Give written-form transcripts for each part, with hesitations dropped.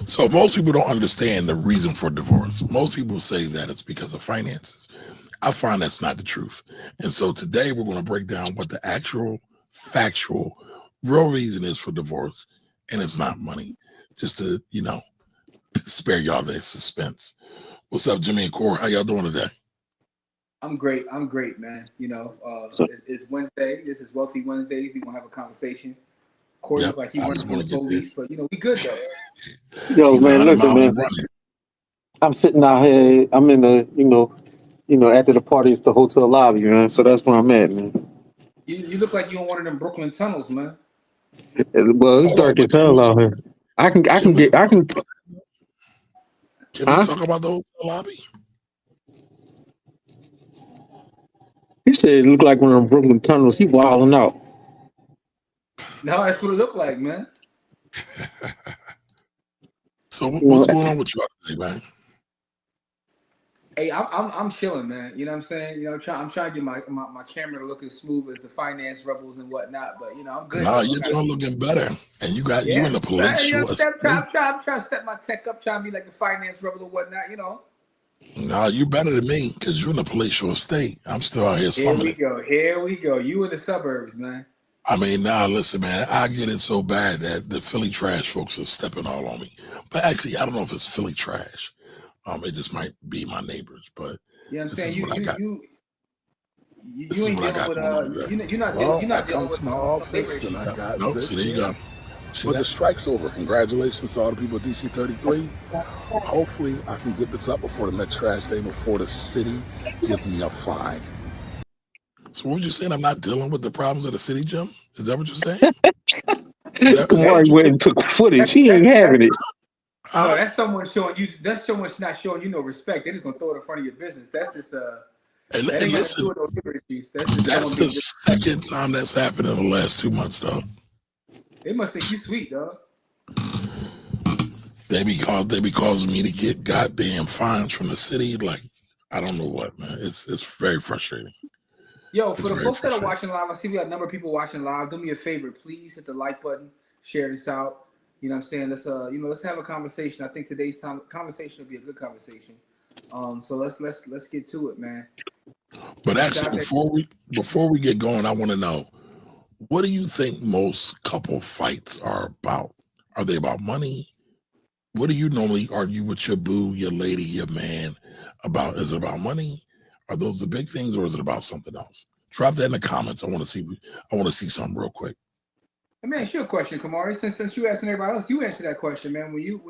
So most people don't understand the reason for divorce. Most people say that it's because of finances. I find that's not the truth. And so today we're going to break down what the actual, factual, real reason is for divorce. And it's not money. Just to, spare y'all the suspense. What's up, Jimmy and Core? How y'all doing today? I'm great. I'm great, man. So, It's Wednesday. This is Wealthy Wednesday. We gonna have a conversation. Corey Yep, look like he I running was from going the to get there. police, but we good though. yo, He's man, 100 listen, miles man. running. I'm sitting out here. I'm in the, after the party, it's the hotel lobby, man. So that's where I'm at, man. You look like you in one of them Brooklyn tunnels, man. Well, it's Hold on, dark but as hell out here. can we I can, can we huh? talk about the hotel lobby? He said it looked like one of them Brooklyn tunnels. He wilding out. No, that's what it looked like, man. So You what's know, going on with you today, man? Hey, I'm chilling, man. You know what I'm saying? I'm trying to get my camera to look as smooth as the finance rebels and whatnot. But I'm good Nah, though. I you're got doing looking better. And you yeah. in the Right, palatial estate. I'm trying to step my tech up, trying to be like the finance rebel or whatnot. Nah, you better than me because you're in the palatial estate. I'm still out here Here slumming we it. go. Here we go. You in the suburbs, man. I mean, now listen, man, I get it so bad that the Philly trash folks are stepping all on me. But actually, I don't know if it's Philly trash. It just might be my neighbors. But You know what I'm this saying? is what I got. You This is ain't what I dealing got with going on today. you're Well, I not dealing come with to my no labor office and issues. I got Nope. So this there you here. go. See But the that? strike's over. Congratulations to all the people at DC 33. Hopefully, I can get this up before the next trash day, before the city gives me a fine. So what you saying? I'm not dealing with the problems of the city, Jim? Is that what you're saying? Is that what Kamari you went and took footage. That's He ain't that's having it. no, huh? that's someone showing you. That's someone not showing you no respect. They're just gonna throw it in front of your business. That's just that And ain't got nothing to do listen, with no labor issues. That's just that's someone the being. second time that's happened in the last 2 months, though. They must think you sweet, dog. They be causing me to get goddamn fines from the city. Like I don't know what, man. It's very frustrating. Yo, It's for the very folks that are frustrating. watching live, I see we got a number of people watching live. Do me a favor, please hit the like button, share this out. You know what I'm saying? Let's have a conversation. I think today's conversation will be a good conversation. So let's get to it, man. But These actually, guys that before we get going, I want to know, what do you think most couple fights are about? Are they about money? What do you normally argue with your boo, your lady, your man about? Is it about money? Are those the big things, or is it about something else? Drop that in the comments. I want to see. I want to see something real quick. let me ask you a question, Kamari. Since you asking everybody else, you answer that question, man. When you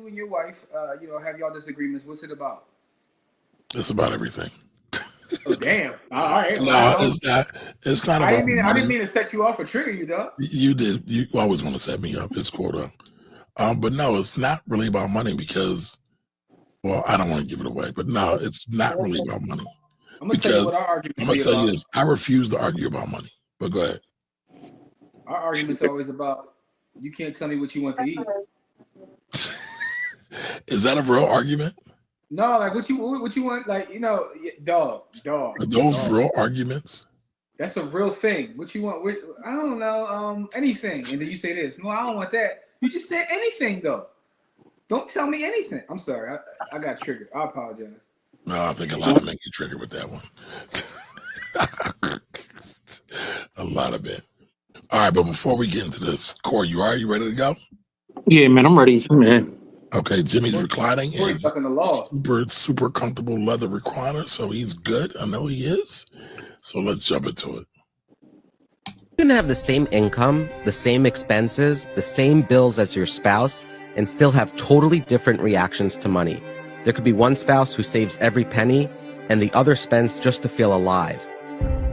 and your wife, have y'all disagreements, what's it about? It's about everything. Oh damn! All right, all right. No, it's not. It's not I about didn't mean I didn't money. mean to set you off or trigger you, dog. You did. You always want to set me up. It's cool though. But no, it's not really about money because, well, I don't want to give it away. But no, it's not really about money I'm gonna tell you because what our I'm arguments gonna be tell you about. this. I refuse to argue about money. But go ahead. Our arguments always about you can't tell me what you want to eat. Is that a real argument? No, like what you want, like Are those dog. real arguments? That's a real thing. What you want? I don't know, anything. And then you say this. No, I don't want that. You just said anything though. Don't tell me anything. I'm sorry. I got triggered. I apologize. No, I think a lot of men get triggered with that one. A lot of men. All right, but before we get into this, Corey, you ready to go? Yeah, man, I'm ready, man. Okay, Jimmy's reclining Corey's is stuck in the law. super comfortable leather recliner, so he's good. I know he is. So let's jump into it. You can have the same income, the same expenses, the same bills as your spouse, and still have totally different reactions to money. There could be one spouse who saves every penny, and the other spends just to feel alive.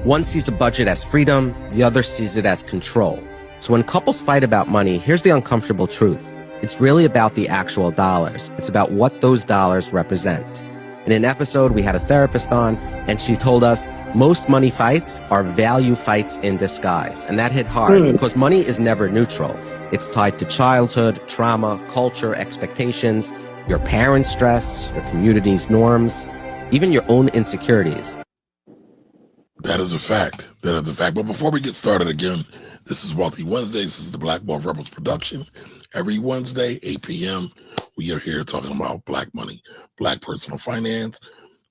One sees a budget as freedom, the other sees it as control. So when couples fight about money, here's the uncomfortable truth. It's really about the actual dollars. It's about what those dollars represent. In an episode, we had a therapist on, and she told us most money fights are value fights in disguise. And that hit hard because money is never neutral. It's tied to childhood, trauma, culture, expectations, your parents' stress, your community's norms, even your own insecurities. That is a fact. That is a fact. But before we get started again, this is Wealthy Wednesdays. This is the Black Ball Rebels production. Every Wednesday, 8 p.m., we are here talking about Black money, Black personal finance,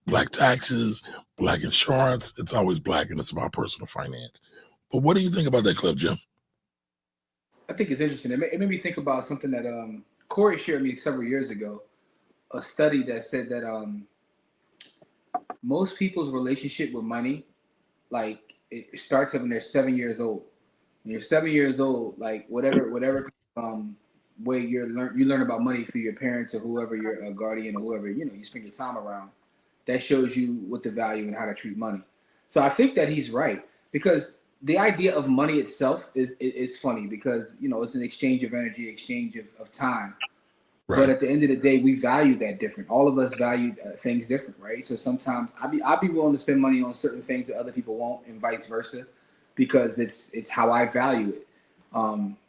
Black taxes, Black insurance. It's always Black, and it's about personal finance. But what do you think about that clip, Jim? I think it's interesting. It made me think about something that Corey shared me several years ago. A study that said that most people's relationship with money, like it starts up when they're 7 years old. When you're 7 years old, like whatever way you learn about money through your parents or whoever your guardian or whoever you spend your time around. That shows you what the value and how to treat money. So I think that he's right because the idea of money itself is funny because it's an exchange of energy, exchange of time. Right. But at the end of the day, we value that different. All of us value things different, right? So sometimes I'd be willing to spend money on certain things that other people won't, and vice versa, because it's how I value it.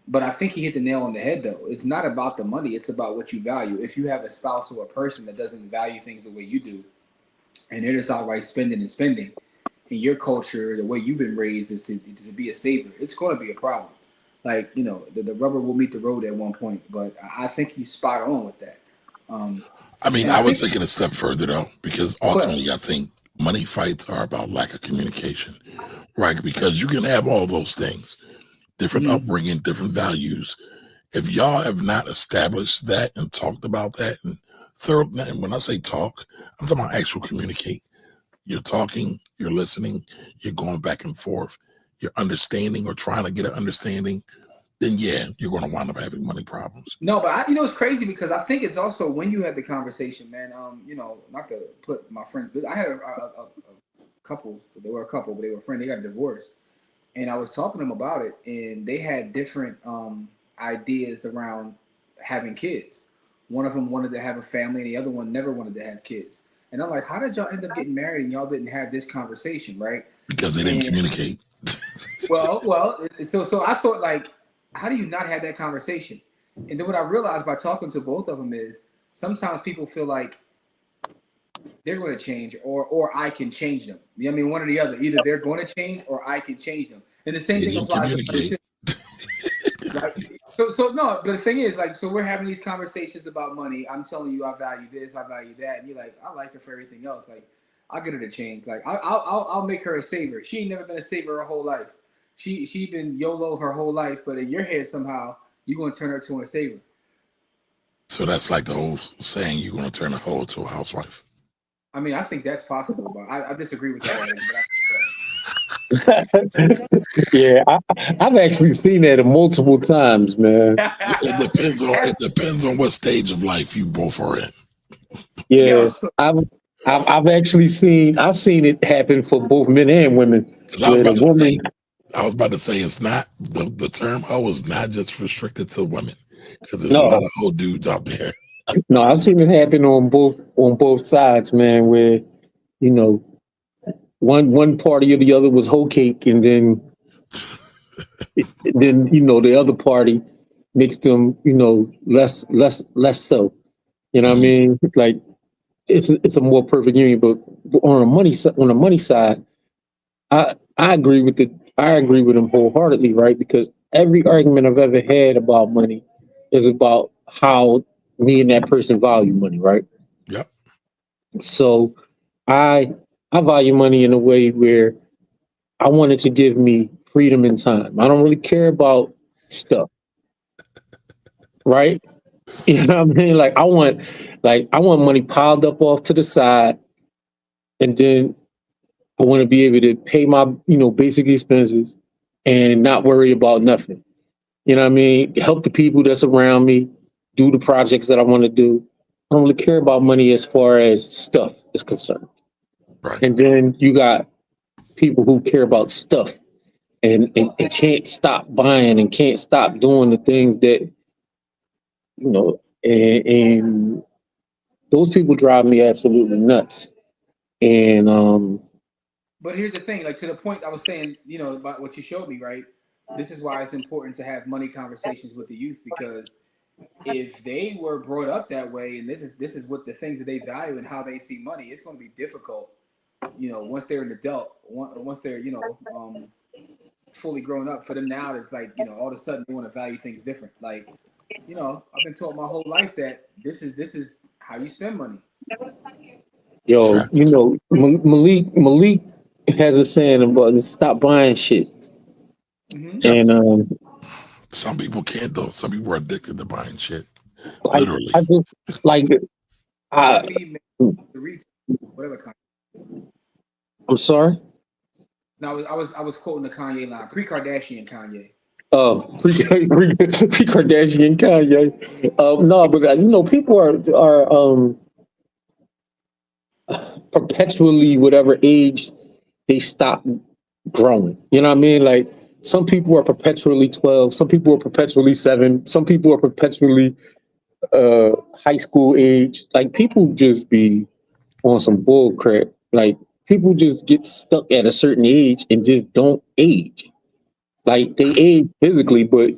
But I think he hit the nail on the head, though. It's not about the money; it's about what you value. If you have a spouse or a person that doesn't value things the way you do, and they're just outright spending, in your culture, the way you've been raised is to be a saver, it's going to be a problem. Like, the rubber will meet the road at one point, but I think he's spot on with that. I would take it a step further, though, because ultimately I think money fights are about lack of communication, right? Because you can have all those things, different upbringing, different values. If y'all have not established that and talked about that, and when I say talk, I'm talking about actual communicate. You're talking, you're listening, you're going back and forth, you're understanding or trying to get an understanding, then yeah, you're going to wind up having money problems. No, but it's crazy because I think it's also when you have the conversation, man. Not to put my friends, but I had a couple. They were a couple, but they were friends. They got divorced, and I was talking to them about it, and they had different ideas around having kids. One of them wanted to have a family, and the other one never wanted to have kids. And I'm like, how did y'all end up getting married and y'all didn't have this conversation, right? Because they didn't communicate. Well, so I thought, like, how do you not have that conversation? And then what I realized by talking to both of them is sometimes people feel like they're going to change or I can change them. You know what I mean? One or the other. Either they're going to change or I can change them. And the same thing applies to money too. Like, so no, but the thing is, like, so we're having these conversations about money. I'm telling you, I value this, I value that, and you're like, I like her for everything else. Like, I'll get her to change. Like, I'll make her a saver. She ain't never been a saver her whole life. She been YOLO her whole life, but in your head somehow you're gonna turn her to a saver. So that's like the whole saying, you're gonna turn a hoe to a housewife. I mean, I think that's possible, but I disagree with that. Yeah, I've actually seen that multiple times, man. It depends on what stage of life you both are in. Yeah, I've actually seen it happen for both men and women. I was about to say it's not the term hoe is not just restricted to women because there's a lot of hoe dudes out there. No, I've seen it happen on both sides, man. Where one party or the other was whole cake, and then the other party makes them less so. You know what I mean? Like it's a more perfect union. But on the money side, I agree with him wholeheartedly, right? Because every argument I've ever had about money is about how me and that person value money, right? Yep. So I value money in a way where I want it to give me freedom and time. I don't really care about stuff, right? You know what I mean? Like I want money piled up off to the side, and then I want to be able to pay my basic expenses and not worry about nothing. You know what I mean? Help the people that's around me, do the projects that I want to do. I don't really care about money as far as stuff is concerned. Right. And then you got people who care about stuff and can't stop buying and can't stop doing the things that and those people drive me absolutely nuts. And but here's the thing, like to the point I was saying, about what you showed me, right? This is why it's important to have money conversations with the youth, because if they were brought up that way and this is what the things that they value and how they see money, it's going to be difficult, once they're an adult, once they're fully grown up, for them now it's like all of a sudden they want to value things different. Like you know, I've been taught my whole life that this is how you spend money. Yo, Malik has a saying about stop buying shit. Mm-hmm. Yep. And Some people can't though. Some people are addicted to buying shit. like Literally. I just like I Feed the retail, whatever kind. I'm sorry. No, I was quoting the Kanye line, pre-Kardashian Kanye. Pre Kardashian Kanye. No, but people are perpetually whatever age they stop growing. You know what I mean? Like some people are perpetually 12, some people are perpetually 7, some people are perpetually uh high school age. Like people just be on some bull crap. Like people just get stuck at a certain age and just don't age. Like they age physically, but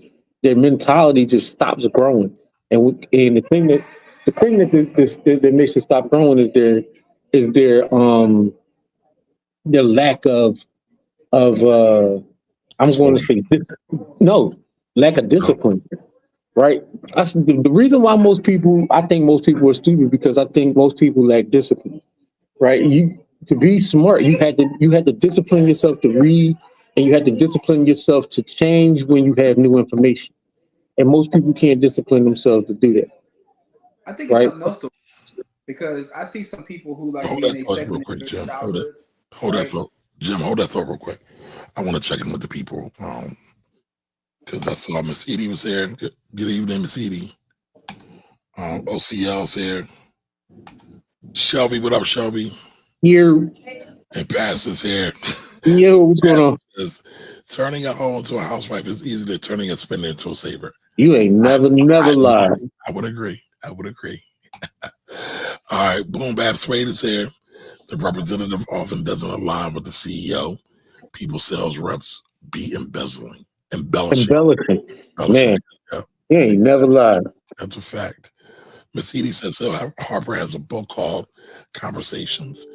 their mentality just stops growing. And the thing that makes it stop growing is their lack of I'm going to Exposure. say no, lack of Oh, discipline. Right. That's the reason why I think most people are stupid because I think most people lack discipline. Right. You to be smart, you had to discipline yourself to read, and you had to discipline yourself to change when you have new information. And most people can't discipline themselves to do that. I think it's Right. something else though, because I see some people who like hold be in that their thought real second and quick, third Jim. childhoods, Hold that right? thought. Jim, hold that thought real quick. I want to check in with the people. Because I saw Miss Edie was here. Good evening, Miss Edie. OCL's here. Shelby, what up, Shelby? Here, And Pastor's here. yo, what's going Pastor on? says, turning a hoe into a housewife is easier than turning a spinner into a saver. You ain't never I would, lied. I would agree. I would agree. All right, Boom Bap Suede is here. The representative often doesn't align with the CEO. People sales reps be embellishing. Embellishing. Embellishing. Man, Yeah, you ain't never lied. that's a fact. Miss Edie says so. Harper has a book called Conversations.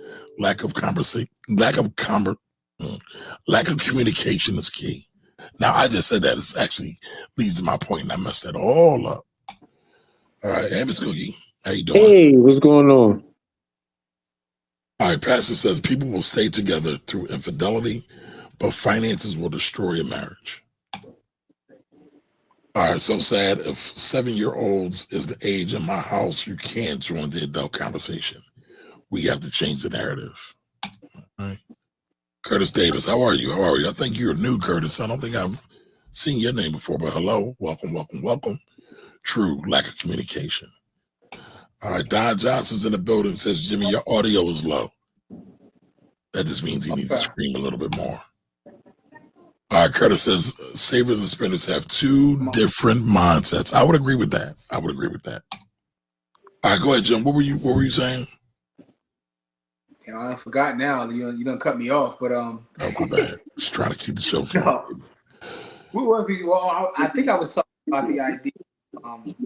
Lack of conversation, lack of communication is key. Now I just said that it actually leads to my point, and I messed that all up. All right, hey Miss Cookie, how you doing? Hey, what's going on? All right, Pastor says people will stay together through infidelity, but finances will destroy a marriage. All right, so sad. If 7-year-olds is the age in my house, you can't join the adult conversation. We have to change the narrative. All right. Curtis Davis, how are you? How are you? I think you're new, Curtis. I don't think I've seen your name before, but hello, welcome, welcome, welcome. True, lack of communication. All right, Don Johnson's in the building, says, Jimmy, your audio is low. That just means he needs to Okay. scream a little bit more. All right, Curtis says, savers and spenders have two different mindsets. I would agree with that. I would agree with that. All right, go ahead, Jim. What were you saying? You know, I forgot now. You don't cut me off, but Oh, my bad. Just trying to keep the show flowing. no. Well, I think I was talking about the idea. I don't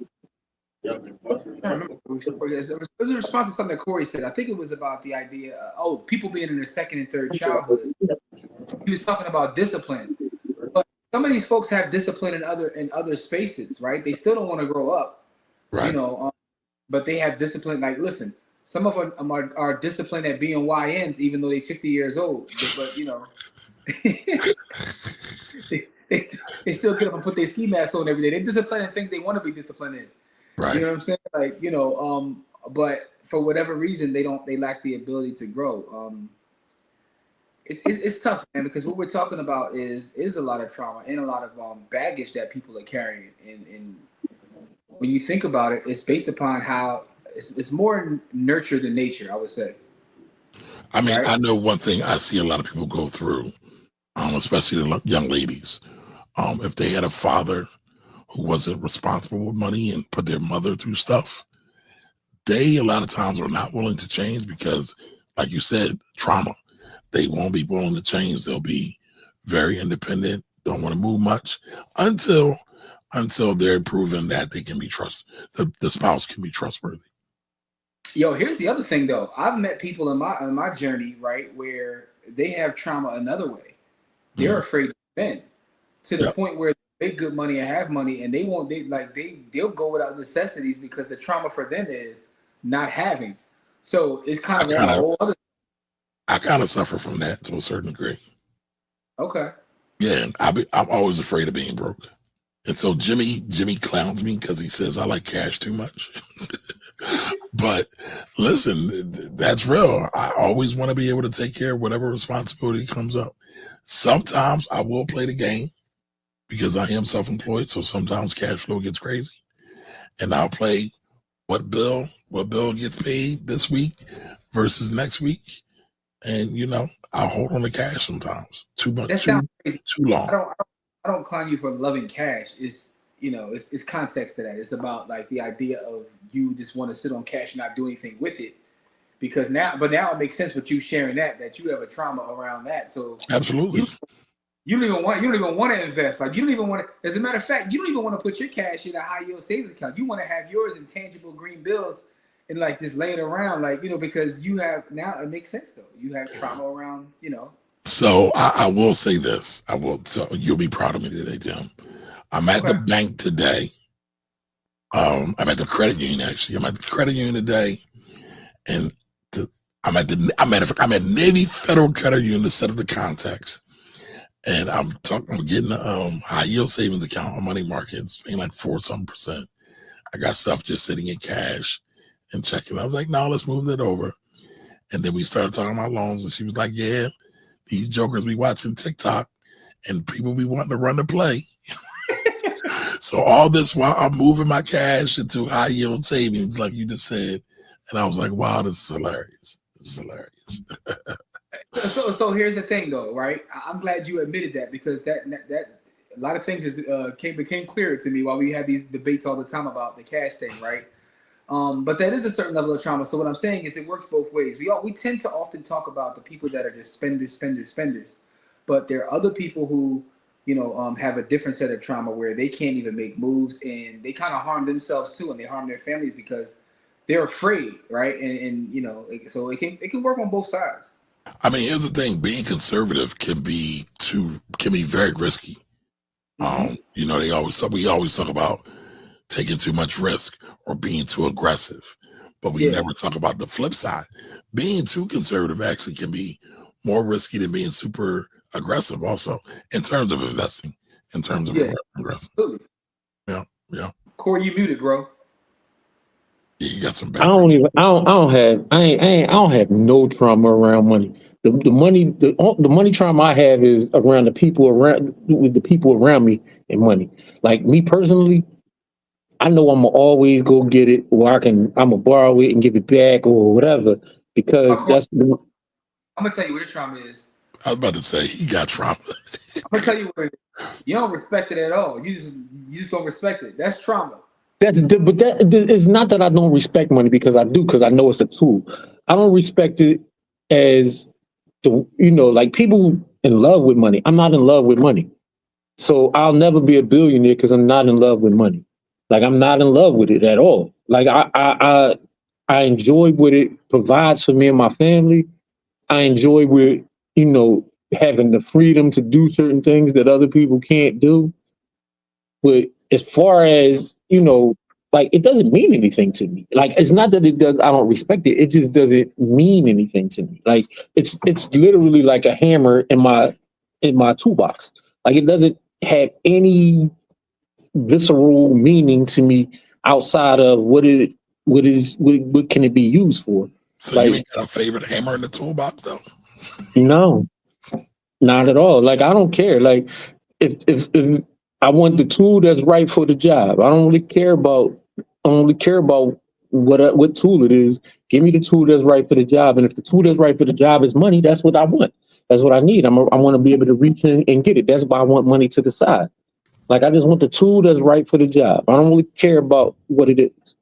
remember. It was a response to something that Corey said. I think it was about the idea. People being in their second and third childhood. He was talking about discipline, but some of these folks have discipline in other spaces, right? They still don't want to grow up, Right. but they have discipline. Like, listen, some of them are disciplined at being YNs, even though they're 50 years old. But they still get up and put their ski masks on every day. They're disciplined in things they want to be disciplined in. Right. You know what I'm saying? Like, but for whatever reason, they lack the ability to grow. It's tough, man, because what we're talking about is a lot of trauma and a lot of baggage that people are carrying. And when you think about it, it's based upon how it's more nurture than nature, I would say. I mean, Right? I know one thing I see a lot of people go through, especially the young ladies. If they had a father who wasn't responsible with money and put their mother through stuff, they a lot of times are not willing to change because, like you said, trauma. They won't be willing to change. They'll be very independent, don't want to move much until they're proven that they can be trusted. The spouse can be trustworthy. Yo, here's the other thing though. I've met people in my journey, right, where they have trauma another way. They're afraid to spend to the point where make good money and have money, and they'll go without necessities because the trauma for them is not having. So it's kind of on a whole other. I kind of suffer from that to a certain degree. Okay. Yeah, I'm always afraid of being broke, and so Jimmy clowns me because he says I like cash too much. But listen, that's real. I always want to be able to take care of whatever responsibility comes up. Sometimes I will play the game because I am self-employed, so sometimes cash flow gets crazy, and I'll play what bill gets paid this week versus next week, and I'll hold on to cash sometimes too much, That sounds crazy. too long. I don't clown you for loving cash. It's context to that. It's about like the idea of you just want to sit on cash and not do anything with it. Because now it makes sense with you sharing that you have a trauma around that. So Absolutely. You don't even want to invest. Like you don't even want to. As a matter of fact, you don't even want to put your cash in a high yield savings account. You want to have yours in tangible green bills and like just lay it around, like because you have now. It makes sense though. You have trauma around, So I will say this. So you'll be proud of me today, Jim. I'm at the bank today. I'm at the credit union actually. I'm at the credit union today, and I'm at Navy Federal Credit Union to set up the contacts. And I'm getting a high yield savings account on money markets, paying like 4% I got stuff just sitting in cash and checking. I was like, no, let's move that over. And then we started talking about loans, and she was like, yeah, these jokers be watching TikTok and people be wanting to run the play. So all this while I'm moving my cash into high yield savings, like you just said. And I was like, wow, this is hilarious. This is hilarious. So here's the thing, though, right? I'm glad you admitted that because that a lot of things just became clearer to me while we had these debates all the time about the cash thing, right? But that is a certain level of trauma. So what I'm saying is it works both ways. We tend to often talk about the people that are just spenders, but there are other people who have a different set of trauma where they can't even make moves and they kind of harm themselves too, and they harm their families because they're afraid, right? So it can work on both sides. I mean, here's the thing: being conservative can be very risky. We always talk about taking too much risk or being too aggressive, but we never talk about the flip side. Being too conservative actually can be more risky than being super aggressive. Also, in terms of investing, aggressive. Absolutely. Yeah. Corey, you muted, bro. Yeah, you got some I don't have no trauma around money. The money trauma I have is around the people around me and money. Like me personally, I know I'm gonna always go get it, or I'm gonna borrow it and give it back or whatever because I'm gonna tell you what your trauma is. I was about to say he got trauma. I'm gonna tell you what it is. You don't respect it at all. You just don't respect it. That's trauma. But it's not that I don't respect money because I do, because I know it's a tool. I don't respect it as like people in love with money. I'm not in love with money. So I'll never be a billionaire because I'm not in love with money. Like I'm not in love with it at all. Like I enjoy what it provides for me and my family. I enjoy with, having the freedom to do certain things that other people can't do. But as far as, like it doesn't mean anything to me. Like it's not that it does, I don't respect it. It just doesn't mean anything to me. Like it's literally like a hammer in my toolbox. Like it doesn't have any visceral meaning to me outside of what can it be used for? So you ain't got a favorite hammer in the toolbox though? No, not at all. Like I don't care. Like if I want the tool that's right for the job. I don't really care about what tool it is. Give me the tool that's right for the job. And if the tool that's right for the job is money, that's what I want. That's what I need. I want to be able to reach in and get it. That's why I want money to the side. Like I just want the tool that's right for the job. I don't really care about what it is.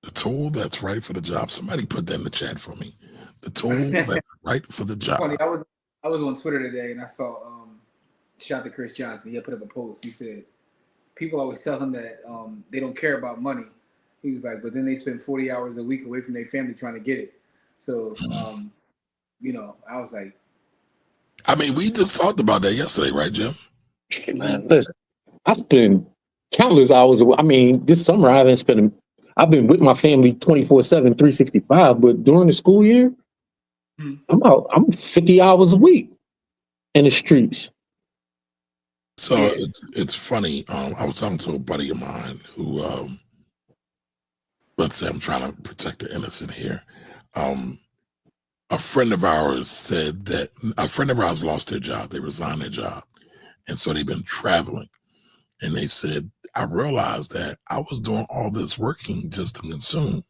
The tool that's right for the job. Somebody put that in the chat for me. The tool that's right for the job. Funny, I was on Twitter today and I saw shout out to Chris Johnson. He had put up a post. He said people always tell him that they don't care about money. He was like, but then they spend 40 hours a week away from their family trying to get it. So I was like, I mean, we just talked about that yesterday, right, Jim? Man, listen, I spend countless hours. I mean, this summer I haven't spent. I've been with my family 24/7, 365. But during the school year, Mhm. I'm 50 hours a week in the streets. So Yeah. it's funny. I was talking to a buddy of mine who, let's say, I'm trying to protect the innocent here. Um, a friend of ours said that a friend of ours lost their job. They resigned their job, and so they've been traveling. And they said, I realized that I was doing all this working just to consume.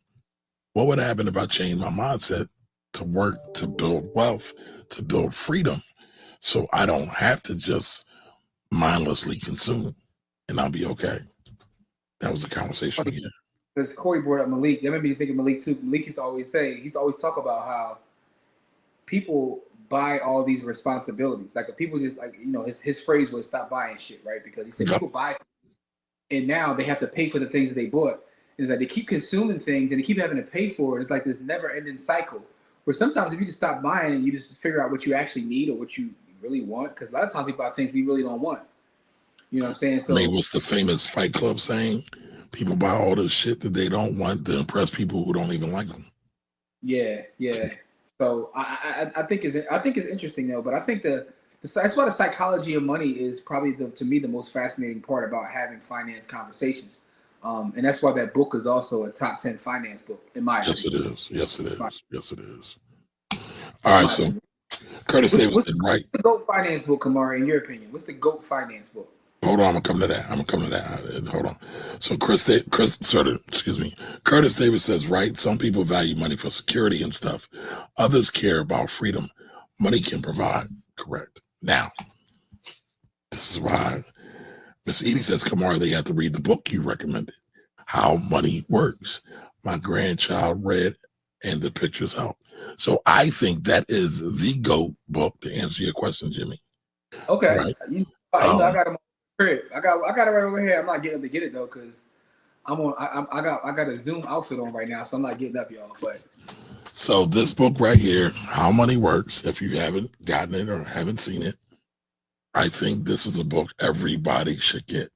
What would happen if I changed my mindset to work, to build wealth, to build freedom, so I don't have to just mindlessly consume, and I'll be okay? That was the conversation we had. Because Corey brought up Malik. That made me think of Malik too. Malik used to always say, he used to always talk about how people buy all these responsibilities. Like, people just, like, his phrase was stop buying shit, right? Because he said Yep. people buy, and now they have to pay for the things that they bought. And it's like they keep consuming things and they keep having to pay for it. It's like this never ending cycle where sometimes if you just stop buying and you just figure out what you actually need or what you really want, because a lot of times we buy things we really don't want. You know what I'm saying? I So mean, what's the famous Fight Club saying? People buy all this shit that they don't want to impress people who don't even like them. yeah. So I think it's interesting though, but I think that's why the psychology of money is probably to me the most fascinating part about having finance conversations, and that's why that book is also a top 10 finance book in my Yes, it opinion. is. Yes, it is. Yes, it is. All right, so Curtis Davis What's said, right. the GOAT finance book, Kamari? In your opinion, what's the GOAT finance book? Hold on, I'm gonna come to that. Hold on. So Curtis Davis says, right, some people value money for security and stuff. Others care about freedom. Money can provide. Correct. Now, this is why Miss Edie says, Kamara, they have to read the book you recommended, How Money Works. My grandchild read, and the pictures help. So I think that is the GOAT book to answer your question, Jimmy. Okay, Right. I got them on the crib. I got it right over here. I'm not getting up to get it though, because I got a Zoom outfit on right now, so I'm not getting up, y'all. But So this book right here, How Money Works, if you haven't gotten it or haven't seen it, I think this is a book everybody should get.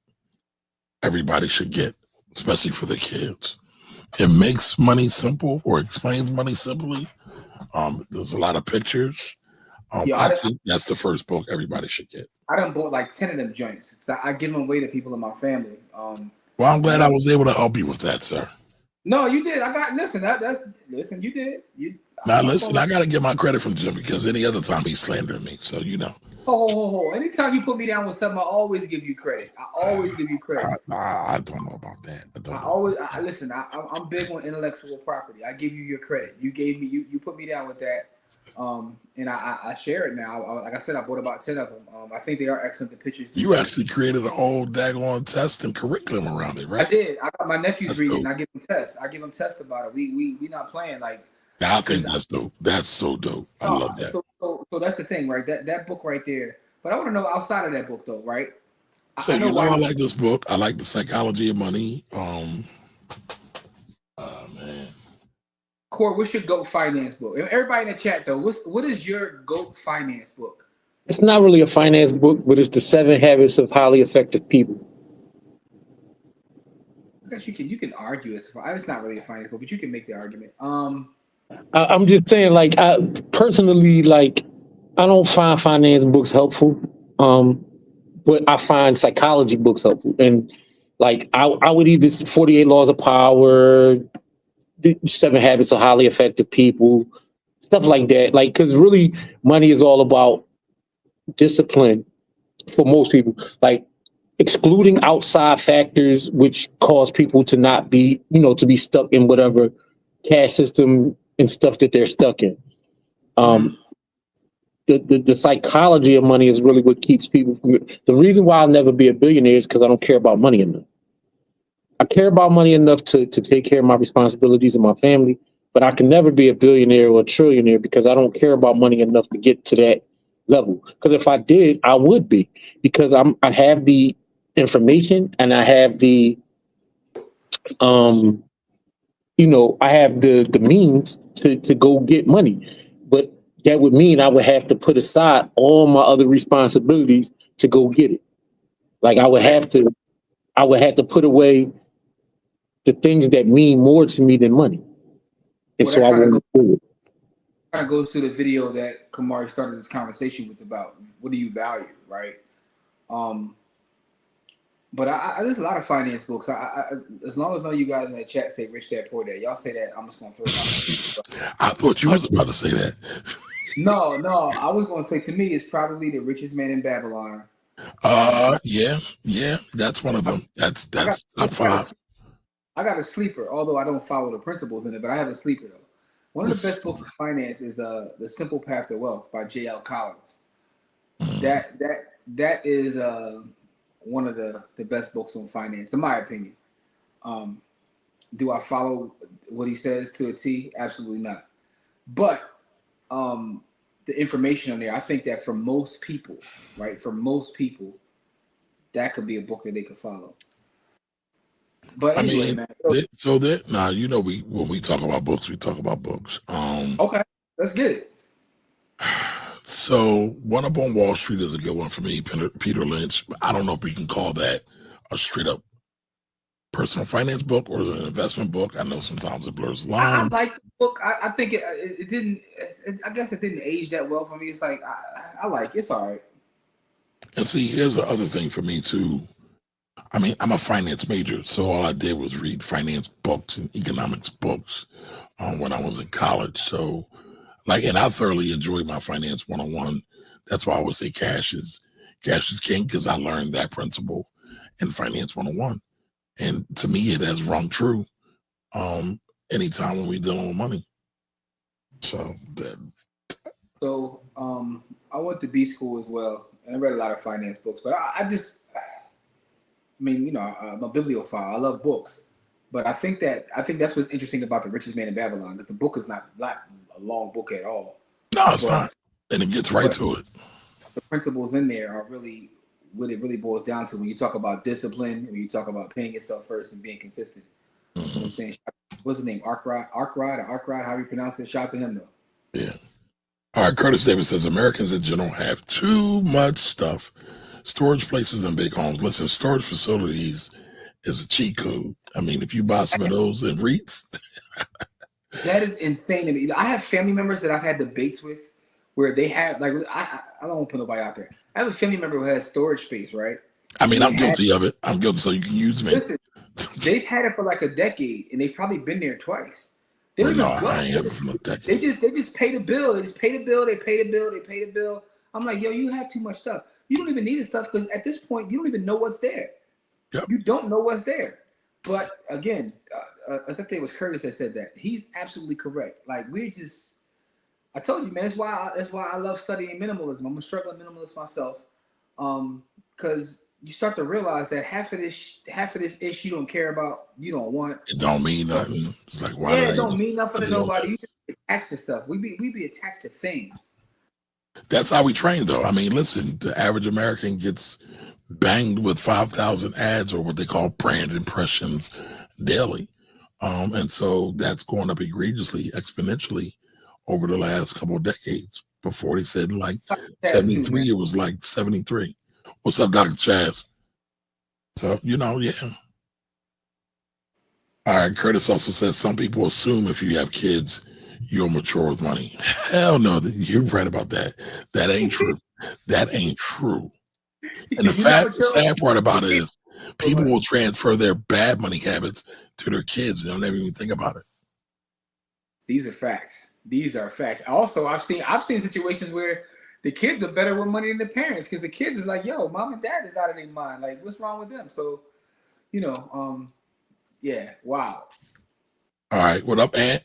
Everybody should get, especially for the kids. It makes money simple or explains money simply. There's a lot of pictures. I think that's the first book everybody should get. I done bought like 10 of them joints because I give them away to people in my family. Well, I'm glad I was able to help you with that, sir. No, you did. Listen. You did. Now listen, I got to get my credit from Jim because any other time he's slandering me. So you know. Oh. Anytime you put me down with something, I always give you credit. I always give you credit. I don't know about that. Listen. I'm big on intellectual property. I give you your credit. You gave me. You put me down with that. And I share it now. Like I said, I bought about 10 of them. I think they are excellent. The pictures. You actually created a whole daggone test and curriculum around it, right? I did. I got my nephews read it, and I give them tests. Tests about it. We not playing like. I think that's dope. That's so dope. I love that. So that's the thing, right? That book right there. But I want to know outside of that book, though, right? So I like this book. I like The Psychology of Money. Man. Court, what's your GOAT finance book? Everybody in the chat, though, what is your GOAT finance book? It's not really a finance book, but it's the 7 Habits of Highly Effective People. I guess you can argue it's not really a finance book, but you can make the argument. I'm just saying, like, I personally, like, I don't find finance books helpful, but I find psychology books helpful. And like, I would either 48 Laws of Power, the 7 Habits of Highly Effective People, stuff like that. Like, because really, money is all about discipline for most people. Like, excluding outside factors which cause people to not be, to be stuck in whatever caste system and stuff that they're stuck in. The psychology of money is really what keeps people from. The reason why I'll never be a billionaire is because I don't care about money enough. I care about money enough to take care of my responsibilities and my family, but I can never be a billionaire or a trillionaire because I don't care about money enough to get to that level. Because if I did, I would be, because I have the information and I have the I have the means to go get money. But that would mean I would have to put aside all my other responsibilities to go get it. Like I would have to put away the things that mean more to me than money. And Well, so that I won't do it. kind of goes to the video that Kamari started this conversation with about what do you value, right? Um, but there's a lot of finance books. As long as none of you guys in the chat say Rich Dad Poor Dad, y'all say that, I'm just gonna throw something. I thought you was about to say that. No, I was gonna say to me it's probably The Richest Man in Babylon. Yeah, that's one of them. That's top I five. got a sleeper, although I don't follow the principles in it, but I have a sleeper though. One of the best books in finance is The Simple Path to Wealth by J.L. Collins. That is one of the best books on finance, in my opinion. Do I follow what he says to a T? Absolutely not. But the information on there, I think that for most people, right? For most people, that could be a book that they could follow. But anyway, man. Now you know when we talk about books, we talk about books. Okay, let's get it. So One Up on Wall Street is a good one for me, Peter Lynch. I don't know if we can call that a straight up personal finance book or is it an investment book. I know sometimes it blurs lines. I like the book. I think it didn't. I guess it didn't age that well for me. It's like I like it. It's all right. And see, here's the other thing for me too. I mean, I'm a finance major, so all I did was read finance books and economics books when I was in college. So, and I thoroughly enjoyed my finance 101. That's why I would say cash is king, because I learned that principle in finance 101. And to me, it has rung true anytime when we're dealing with money. So, I went to B school as well, and I read a lot of finance books, but I mean, you know, I'm a bibliophile. I love books, but I think that's what's interesting about The Richest Man in Babylon. That the book is not a long book at all. No, it's not, and it gets right to it. The principles in there are really what it really boils down to when you talk about discipline, when you talk about paying yourself first and being consistent. You know what I'm saying? What's his name? Arkrod, how you pronounce it? Shout to him though. Yeah. All right, Curtis Davis says Americans in general have too much stuff. Storage places and big homes. Listen, storage facilities is a cheat code. I mean, if you buy some of those in REITs. That is insane to me. I have family members that I've had debates with where they have, like, I don't want to put nobody out there. I have a family member who has storage space, right? I mean, I'm guilty of it. I'm guilty, so you can use me. Listen, they've had it for like a decade, and they've probably been there twice. They don't even go. I ain't have it for no decade. They just pay the bill. They just pay the bill. They pay the bill. They pay the bill. I'm like, yo, you have too much stuff. You don't even need the stuff because at this point, you don't even know what's there. Yep. You don't know what's there. But again, I think it was Curtis that said that. He's absolutely correct. Like I told you, man. That's why I love studying minimalism. I'm a struggling minimalist myself, because you start to realize that half of this ish you don't care about, you don't want. It don't mean nothing. It's like, why? Yeah, it don't mean nothing to nobody. You just attached to stuff. We be attached to things. That's how we train, though. I mean, listen, the average American gets banged with 5,000 ads or what they call brand impressions daily. And so that's going up egregiously, exponentially over the last couple of decades. Before they said like 73, it was like 73. What's up, Dr. Chaz? So, yeah. All right, Curtis also says some people assume if you have kids, you'll mature with money. Hell no, you're right about that. That ain't true. That ain't true. And the sad part about it is people will transfer their bad money habits to their kids. They'll never even think about it. These are facts. Also, I've seen situations where the kids are better with money than the parents because the kids is like, yo, mom and dad is out of their mind. Like, what's wrong with them? So, yeah, wow. All right, what up, Ant?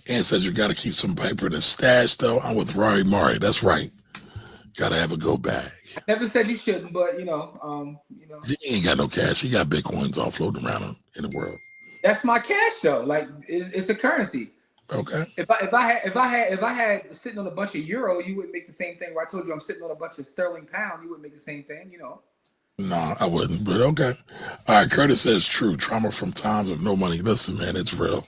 Ant says you got to keep some paper in the stash, though. I'm with Rory Murray. That's right. Got to have a go bag. I never said you shouldn't, but you ain't got no cash. You got Bitcoins all floating around in the world. That's my cash, though. Like, it's a currency. Okay. If I had sitting on a bunch of euro, you wouldn't make the same thing. Where I told you I'm sitting on a bunch of sterling pound, you wouldn't make the same thing, No, I wouldn't, but okay. All right, Curtis says true. Trauma from times of no money. Listen, man, it's real.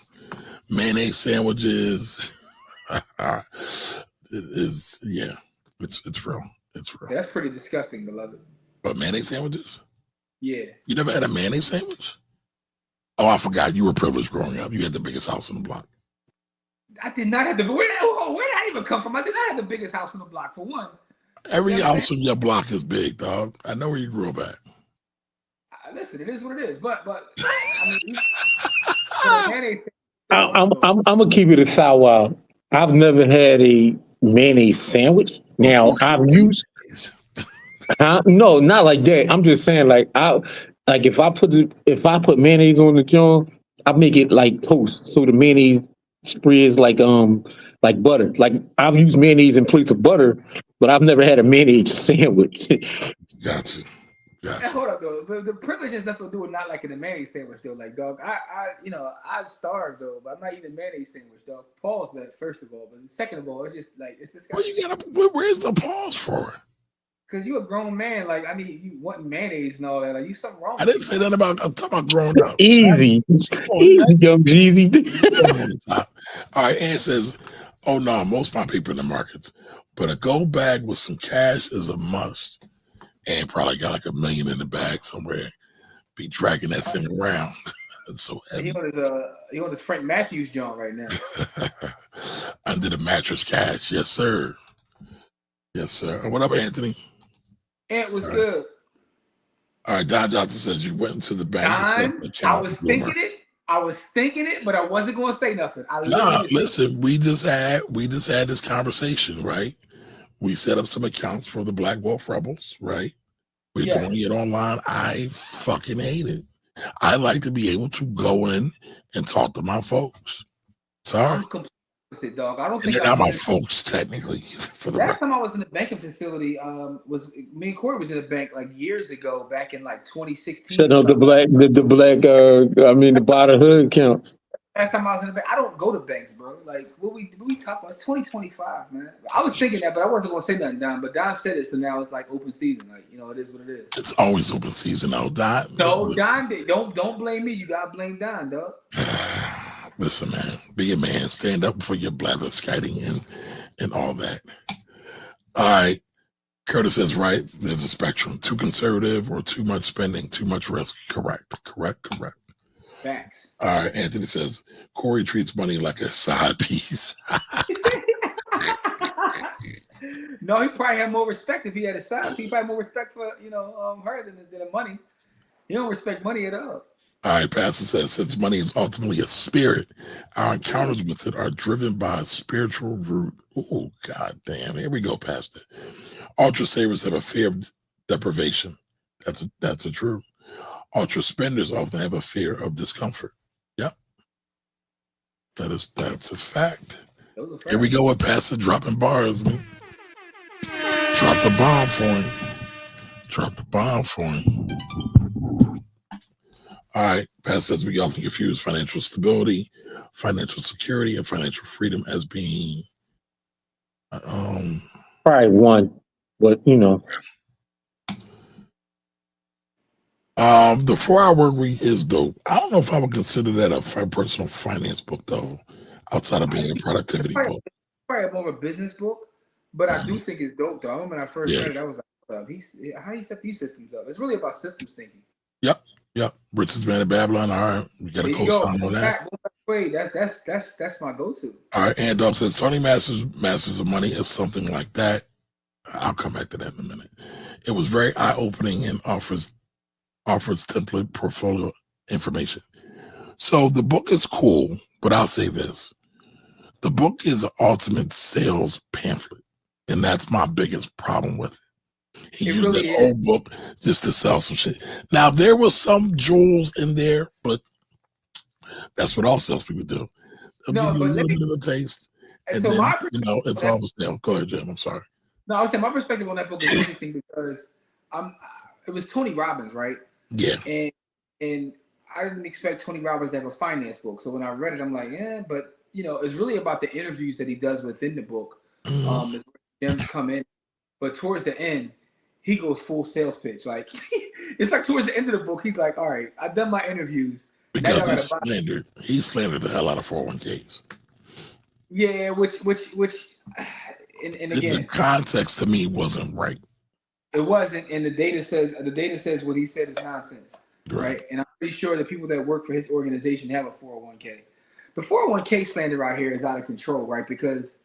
Mayonnaise sandwiches. It's real. It's real. That's pretty disgusting, beloved. But mayonnaise sandwiches? Yeah. You never had a mayonnaise sandwich? Oh, I forgot. You were privileged growing up. You had the biggest house on the block. I did not have the. Where did that even come from? I did not have the biggest house on the block, for one. Every house on your block is big, dog. I know where you grew up at. Listen, it is what it is. But I mean, mayonnaise. I'm gonna keep it a sour. I've never had a mayonnaise sandwich. Now I've used no, not like that. I'm just saying like if I put mayonnaise on the joint, I make it like toast, so the mayonnaise spreads like butter. Like I've used mayonnaise in place of butter, but I've never had a mayonnaise sandwich. Gotcha. Hey, hold up though. The privilege has nothing to do with not liking the mayonnaise sandwich though. Like, dog, I starved though, but I'm not eating mayonnaise sandwich, dog. Pause that first of all, but second of all, it's just like it's this guy. Well, you gotta. Where's the pause for? Cause you a grown man, like you want mayonnaise and all that. Like you something wrong. I didn't say nothing about. I'm talking about growing up. Easy, young Jeezy. All right, Ann says, "Oh no, most of my people in the markets, but a gold bag with some cash is a must." And probably got like $1 million in the bag somewhere. Be dragging that thing around. It's so heavy. He on his Frank Matthews joint right now. Under the mattress cash, yes sir. Yes sir. What up, Anthony? Ant was good. All right, Don Johnson says you went into the bank. I was thinking it, but I wasn't going to say nothing. Listen, we just had this conversation, right? We set up some accounts for the Black Wolf Rebels, right? We're doing it online. I fucking hate it. I like to be able to go in and talk to my folks. Sorry. Dog. I don't think they're not my folks technically. For the last time I was in the banking facility, was me and Corey was in a bank like years ago, back in like 2016. Shut up the black, the bottom hood counts. Last time I was in the bank, I don't go to banks, bro. Like what we talk about, it's 2025, man. I was thinking that, but I wasn't gonna say nothing, Don. But Don said it, so now it's like open season. Like, it is what it is. It's always open season, though, Don. No, Don did. Don't blame me. You gotta blame Don, dog. Listen, man, be a man. Stand up for your bladder skiting and all that. All right. Curtis is right. There's a spectrum. Too conservative or too much spending, too much risk. Correct. Facts. All right. Anthony says Corey treats money like a side piece. No, he probably had more respect if he had a side. He probably had more respect for her than the money. He don't respect money at all. All right, Pastor says, since money is ultimately a spirit, our encounters with it are driven by a spiritual root. Oh, God damn. Here we go, Pastor. Ultra savers have a fear of deprivation. That's a truth. Ultra spenders often have a fear of discomfort. Yep. That's a fact. Here we go with Pastor dropping bars. Man. Drop the bomb for him. All right, Pastor says we often confuse financial stability, financial security, and financial freedom as being probably one, but the 4-Hour Work Week is dope. I don't know if I would consider that a personal finance book though, outside of being a productivity book. Probably more of a business book, but I do think it's dope though. I remember when I first read it, I was like, how do you set these systems up? It's really about systems thinking. Yep. Richest Man in Babylon. All right. We got a co-sign on that. Wait, that's my go-to. All right. And Dub says Tony Masters of Money is something like that. I'll come back to that in a minute. It was very eye-opening and offers template portfolio information. So the book is cool, but I'll say this. The book is an ultimate sales pamphlet. And that's my biggest problem with it. He used that whole book just to sell some shit. Now, there was some jewels in there, but that's what all salespeople do. They'll give you a little bit of a taste. And so then, it's all for sale. Go ahead, Jim. I'm sorry. No, I was saying my perspective on that book is interesting because it was Tony Robbins, right? Yeah. And I didn't expect Tony Robbins to have a finance book. So when I read it, I'm like, but it's really about the interviews that he does within the book. Them come in, but towards the end, he goes full sales pitch. Like it's like towards the end of the book, he's like, all right, I've done my interviews. Because he slandered the hell out of 401ks. Yeah, which and again, the context to me wasn't right. It wasn't, and the data says what he said is nonsense, right? And I'm pretty sure the people that work for his organization have a 401k. The 401k slander out here is out of control, right? Because,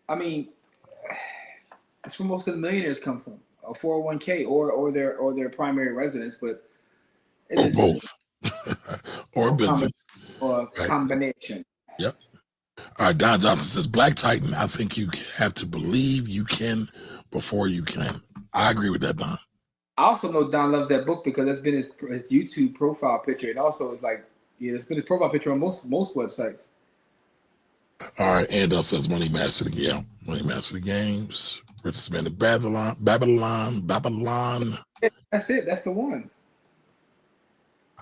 I mean, that's where most of the millionaires come from, a 401k or their primary residence, but it Or is both. Or business. Or combination. Yep. All right, Don Johnson says, Black Titan, I think you have to believe you can before you can. I agree with that, Don. I also know Don loves that book because that's been his YouTube profile picture. And also it's like, it's been his profile picture on most websites. All right, Andel says Money Master the Game. Money Master the Games. Richest Man of Babylon. That's it. That's the one.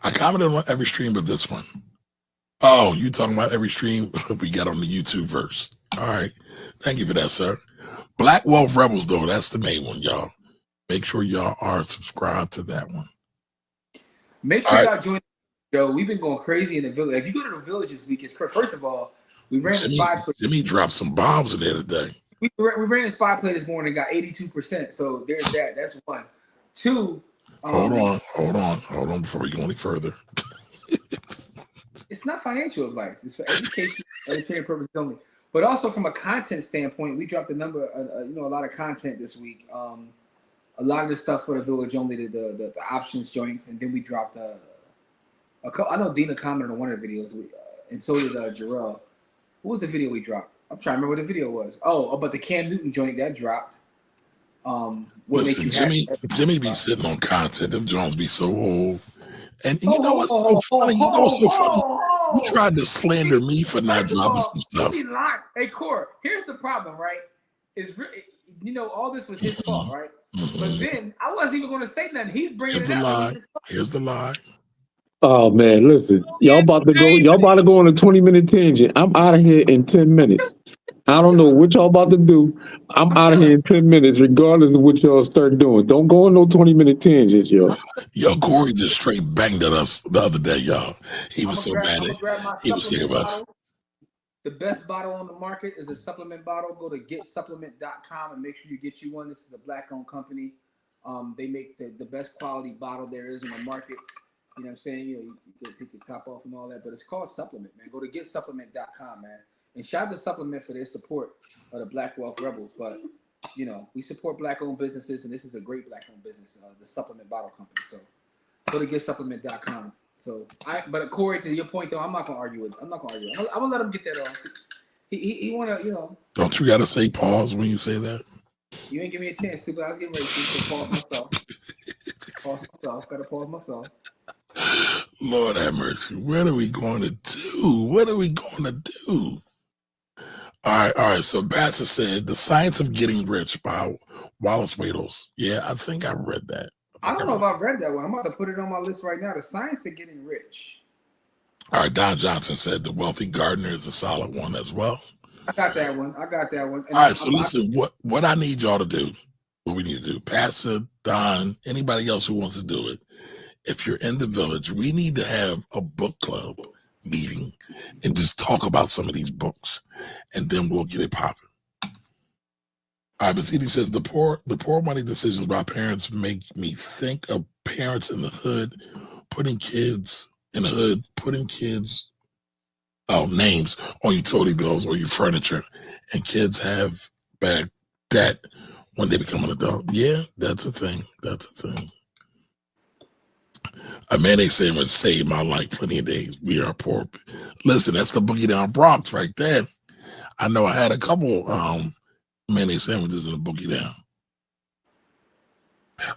I commented on every stream but this one. Oh, you talking about every stream we got on the YouTube verse. All right. Thank you for that, sir. Black Wealth Rebels, though, that's the main one, y'all. Make sure y'all are subscribed to that one. Make sure y'all join the show. We've been going crazy in the village. If you go to the village this week, it's first of all, we ran a spy play. Jimmy dropped some bombs in there today. We ran a spy play this morning and got 82%. So there's that. That's one. Two. Hold on before we go any further. It's not financial advice. It's for education, entertainment purposes only. But also from a content standpoint, we dropped a lot of content this week. A lot of the stuff for the village only, the options joints, and then we dropped a couple. I know Dina commented on one of the videos, and so did Jarrell. What was the video we dropped? I'm trying to remember what the video was. Oh, but the Cam Newton joint that dropped. Listen, Jimmy be sitting on content. Them Jones be so old. And you know what's so funny? You tried to slander me for not dropping some stuff. Hey, Core, here's the problem, right? All this was his fault, right? Mm-hmm. But then I wasn't even going to say nothing. He's bringing it up. Here's the lie. Oh man, listen, y'all about to go on a 20-minute tangent. I'm out of here in 10 minutes. I don't know what y'all about to do. I'm out of here in 10 minutes, regardless of what y'all start doing. Don't go on no 20-minute tangents, yo. Yo, Corey just straight banged at us the other day, y'all. He was so mad at he was sick of us. The best bottle on the market is a supplement bottle. Go to getsupplement.com and make sure you get you one. This is a black-owned company. They make the best quality bottle there is in the market. You know what I'm saying? You gotta take the top off and all that, but it's called Supplement, man. Go to getsupplement.com, man. And shout out to Supplement for their support of the Black Wealth Rebels. But, we support black-owned businesses, and this is a great black-owned business, the Supplement Bottle Company. So go to getsupplement.com. So, but Corey, to your point, though, I'm not going to argue with him. I'm going to let him get that off. He want to, Don't you got to say pause when you say that? You ain't give me a chance to, but I was getting ready to pause myself. Got to pause myself. Lord have mercy. What are we going to do? All right. So Bassett said, The Science of Getting Rich by Wallace Wattles. Yeah, I think I read that. I don't know if I've read that one. I'm about to put it on my list right now. The Science of Getting Rich. All right. Don Johnson said The Wealthy Gardener is a solid one as well. I got that one. And all right. So listen, what I need y'all to do, what we need to do, Pastor, Don, anybody else who wants to do it, if you're in the village, we need to have a book club meeting and just talk about some of these books, and then we'll get it popping. All right, but see, he says the poor money decisions by parents make me think of parents in the hood putting kids names on utility bills or your furniture, and kids have bad debt when they become an adult. Yeah, that's a thing. A mayonnaise sandwich saved my life plenty of days. We are poor. Listen, that's the Boogie Down Bronx right there. I know I had a couple mayonnaise sandwiches in the Boogie Down.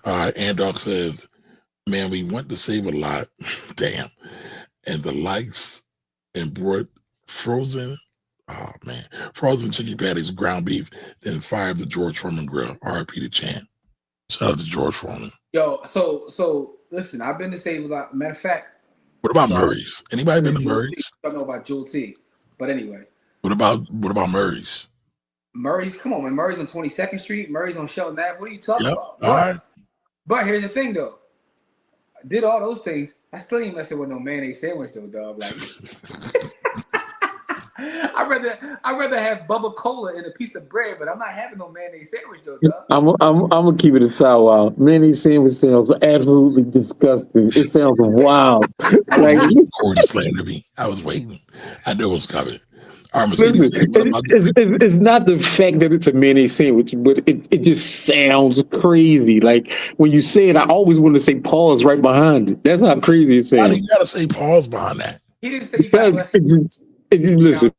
All right, Andok says, man, we went to save a lot. Damn. And the likes and brought frozen chicken patties, ground beef, then fired the George Foreman grill. R.I.P. to Champ. Shout out to George Foreman. Yo, so listen, I've been to save a lot. Matter of fact, what about Murray's? Anybody been to Murray's? I don't know about Jewel T, but anyway. What about Murray's? Murray's, come on, man. Murray's on 22nd Street. Murray's on Shelton Ave. What are you talking about? All right. But here's the thing, though. I did all those things. I still ain't messing with no mayonnaise sandwich, though, dog. Like, I'd rather have Bubba Cola and a piece of bread, but I'm not having no mayonnaise sandwich though, dog. I'm gonna keep it a sour. Mayonnaise sandwich sounds absolutely disgusting. It sounds wild. I was Like, waiting for Corey to slander me. I was waiting. I knew it was coming. All right, Mercedes listen, says, what about the it's not the fact that it's a mayonnaise sandwich, but it just sounds crazy. Like when you say it, I always want to say pause right behind it. That's how crazy it why do sounds. you gotta say pause behind that? He didn't say you got Because less. it just listen.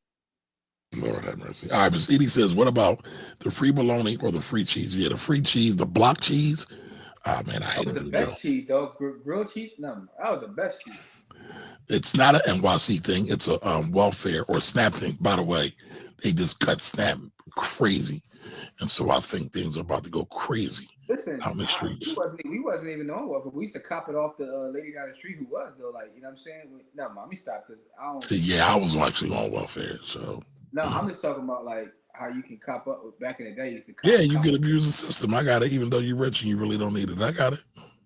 Lord have mercy. All right, Mercedes says, what about the free bologna or the free cheese? Yeah, the free cheese, the block cheese. Ah, man, I That hated was the them best jokes. cheese, dog. Grilled cheese? No, that was the best cheese. It's not an NYC thing. It's a welfare or SNAP thing. By the way, they just cut SNAP crazy. And so I think things are about to go crazy Listen, out in the streets. we wasn't even on welfare. We used to cop it off the lady down the street who was though. Like, you know what I'm saying? No, let me stop because I don't. So, yeah, I was actually on welfare. So, No, I'm just talking about like how you can cop up. Back in the day, you used to yeah, you can abuse the system. I got it, even though you're rich and you really don't need it. I got it.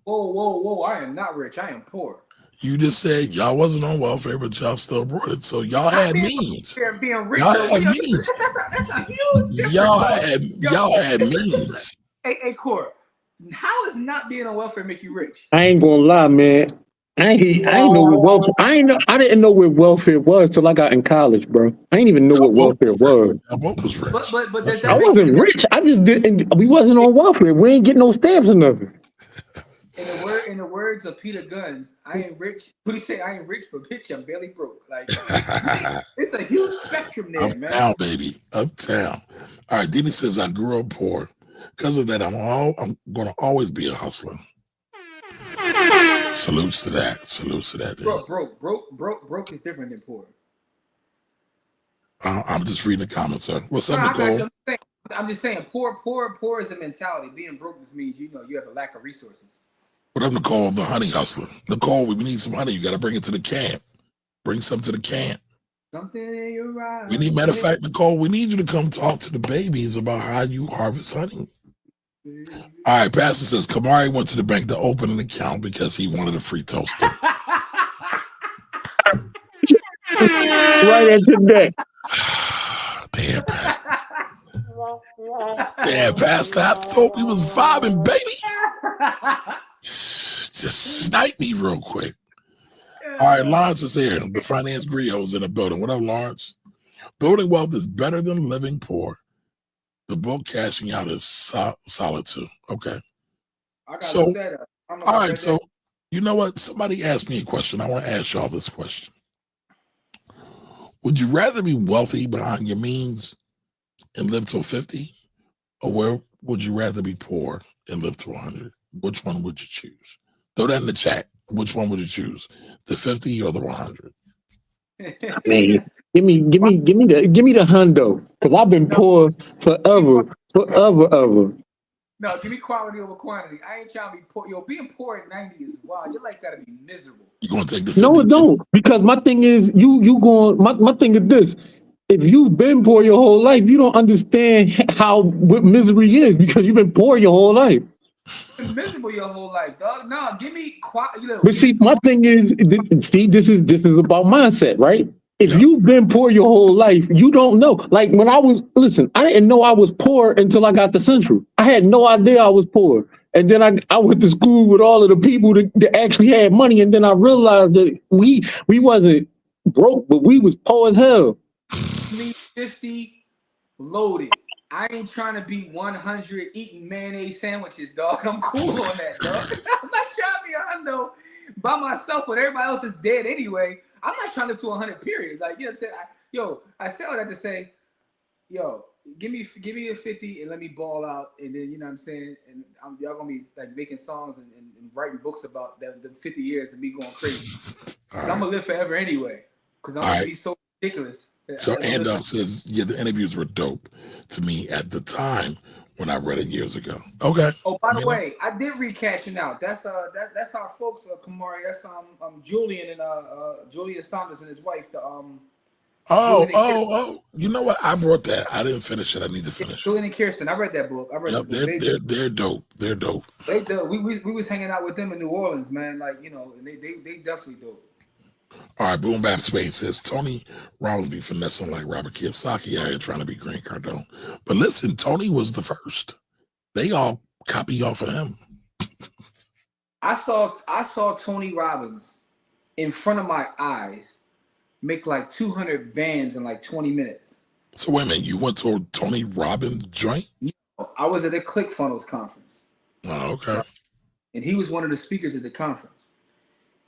Whoa! I am not rich. I am poor. You just said y'all wasn't on welfare, but y'all still brought it. So y'all had means. Being rich, Y'all though. had means. That's a huge difference. Y'all had means. Hey, Core, how does not being on welfare make you rich? I ain't gonna lie, man. I ain't know what welfare. I didn't know what welfare was till I got in college, bro. I ain't even know what welfare was. Y'all both was rich. But That's that I all. wasn't rich. I just didn't. We wasn't on welfare. We ain't getting no stamps or nothing. In the words of Peter Guns, I ain't rich. What do you say? I ain't rich, but bitch, I'm barely broke. Like it's a huge spectrum there, man. Uptown, baby. Uptown. All right, Dini says I grew up poor. Because of that, I'm gonna always be a hustler. Salutes to that. Salutes to that. Broke is different than poor. I'm just reading the comments, sir. What's up, No, Nicole? I'm just saying, poor is a mentality. Being broke just means you have a lack of resources. What up, Nicole, the honey hustler? Nicole, we need some honey. You got to bring it to the camp. Bring some to the camp. Something in your eyes. We need, matter of fact, Nicole, we need you to come talk to the babies about how you harvest honey. All right, Pastor says Kamari went to the bank to open an account because he wanted a free toaster. Right at your neck. Damn, Pastor. Damn, Pastor, I thought we was vibing, baby. Just snipe me real quick. All right, Lawrence is here. The finance griots in the building. What up, Lawrence? Building wealth is better than living poor. The book Cashing Out is solid too. Okay. So, all right. So, you know what? Somebody asked me a question. I want to ask y'all this question. Would you rather be wealthy behind your means and live till 50? Or would you rather be poor and live to 100? Which one would you choose? Throw that in the chat. Which one would you choose? The 50 or the 100? Man, give me the hundo. Because I've been poor forever. No, give me quality over quantity. I ain't trying to be poor. Yo, being poor at 90 is wild. Your life gotta be miserable. You gonna take the 50? No, it don't. Because my thing is you going my thing is this. If you've been poor your whole life, you don't understand what misery is because you've been poor your whole life. You've been miserable your whole life, dog. No, give me quality. But see, my thing is, this is about mindset, right? If you've been poor your whole life, you don't know. Like when I didn't know I was poor until I got to Central. I had no idea I was poor. And then I went to school with all of the people that actually had money. And then I realized that we wasn't broke, but we was poor as hell. Me 50 loaded. I ain't trying to be 100 eating mayonnaise sandwiches, dog. I'm cool on that, dog. I'm not trying to be a hundo by myself when everybody else is dead anyway. I'm not trying to live to 100 period. Like, you know what I'm saying? I say all that to say, give me a 50 and let me ball out. And then, you know what I'm saying? And y'all going to be like making songs and writing books about the 50 years of me going crazy. I'm going to live forever anyway. Because I'm going to be so ridiculous. So Andon says, yeah, the interviews were dope to me at the time when I read it years ago. Okay. Oh, by the way, I did read Cashing Out. That's our folks, Kamari. That's Julian and Julia Saunders and his wife. You know what? I brought that. I didn't finish it. I need to finish it. Julian and Kirsten. I read that book. They're dope. They're dope. They do. We was hanging out with them in New Orleans, man. Like, and they definitely dope. All right, Boom Bap Space says Tony Rollins be finessing like Robert Kiyosaki out here trying to be Grant Cardone. But listen, Tony was the first. They all copy off of him. I saw Tony Robbins in front of my eyes make like 200 bands in like 20 minutes. So wait a minute, you went to a Tony Robbins joint? I was at a ClickFunnels conference. Oh, okay. And he was one of the speakers at the conference.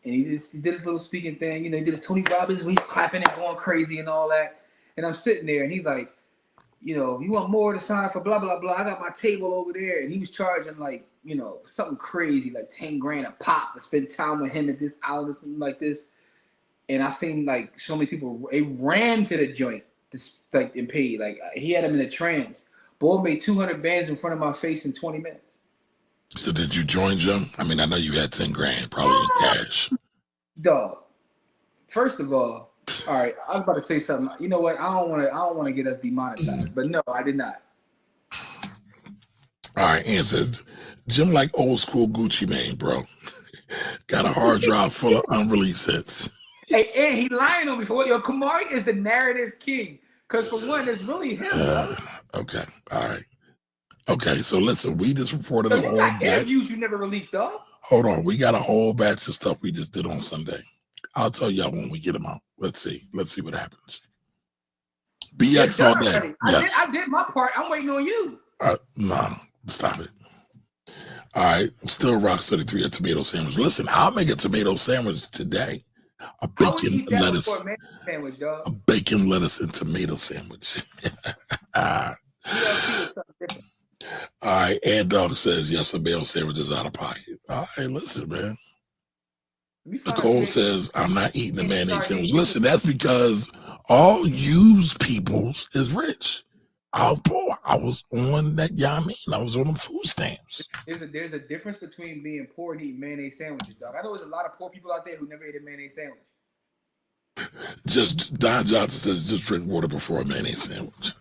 And he did his little speaking thing. You know, he did his Tony Robbins when he's clapping and going crazy and all that. And I'm sitting there and he's like, you know, you want more to sign up for blah, blah, blah. I got my table over there. And he was charging like, you know, something crazy, like 10 grand a pop to spend time with him at this outlet, something like this. And I seen like so many people, they ran to the joint like and paid. Like he had him in a trance. Boy made 200 bands in front of my face in 20 minutes. So did you join Jim? I mean, I know you had 10 grand, probably in cash. Dog. First of all right, I was about to say something. You know what? I don't want to get us demonetized, but no, I did not. All right, Ian says, Jim like old school Gucci Mane, bro. Got a hard drive full of unreleased hits. Hey, and he lying on me for what? Yo, Kamari is the narrative king. Because for one, it's really him. Okay, all right. Okay, so listen, we just reported a whole batch. Interviews you never released, dog. Hold on, we got a whole batch of stuff we just did on Sunday. I'll tell y'all when we get them out. Let's see what happens. BX all day. Yes. I did my part. I'm waiting on you. No, stop it. All right, still rock 33 a tomato sandwich. Listen, I'll make a tomato sandwich today. A bacon lettuce. Sandwich, dog. A bacon lettuce and tomato sandwich. All right, Ant Dog says, yes, a mayo sandwich is out of pocket. All right, listen, man. Nicole says, I'm not eating the mayonnaise sandwich. Listen, that's because all used peoples is rich. I was poor. I was on that, I was on them food stamps. There's a difference between being poor and eating mayonnaise sandwiches, dog. I know there's a lot of poor people out there who never ate a mayonnaise sandwich. Just Don Johnson says, just drink water before a mayonnaise sandwich.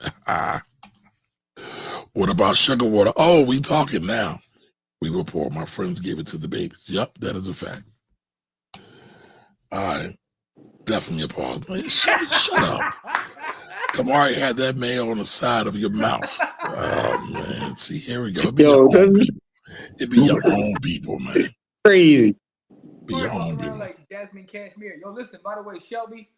What about sugar water? Oh, we talking now. We were poor. My friends gave it to the babies. Yep, that is a fact. All right. Definitely a pause. Man, shut up. Kamari had that mayo on the side of your mouth. Oh, man. See, here we go. It be your own people. It be your own people, man. Crazy. Be your own people. Like Jasmine Cashmere. Yo, listen, by the way, Shelby,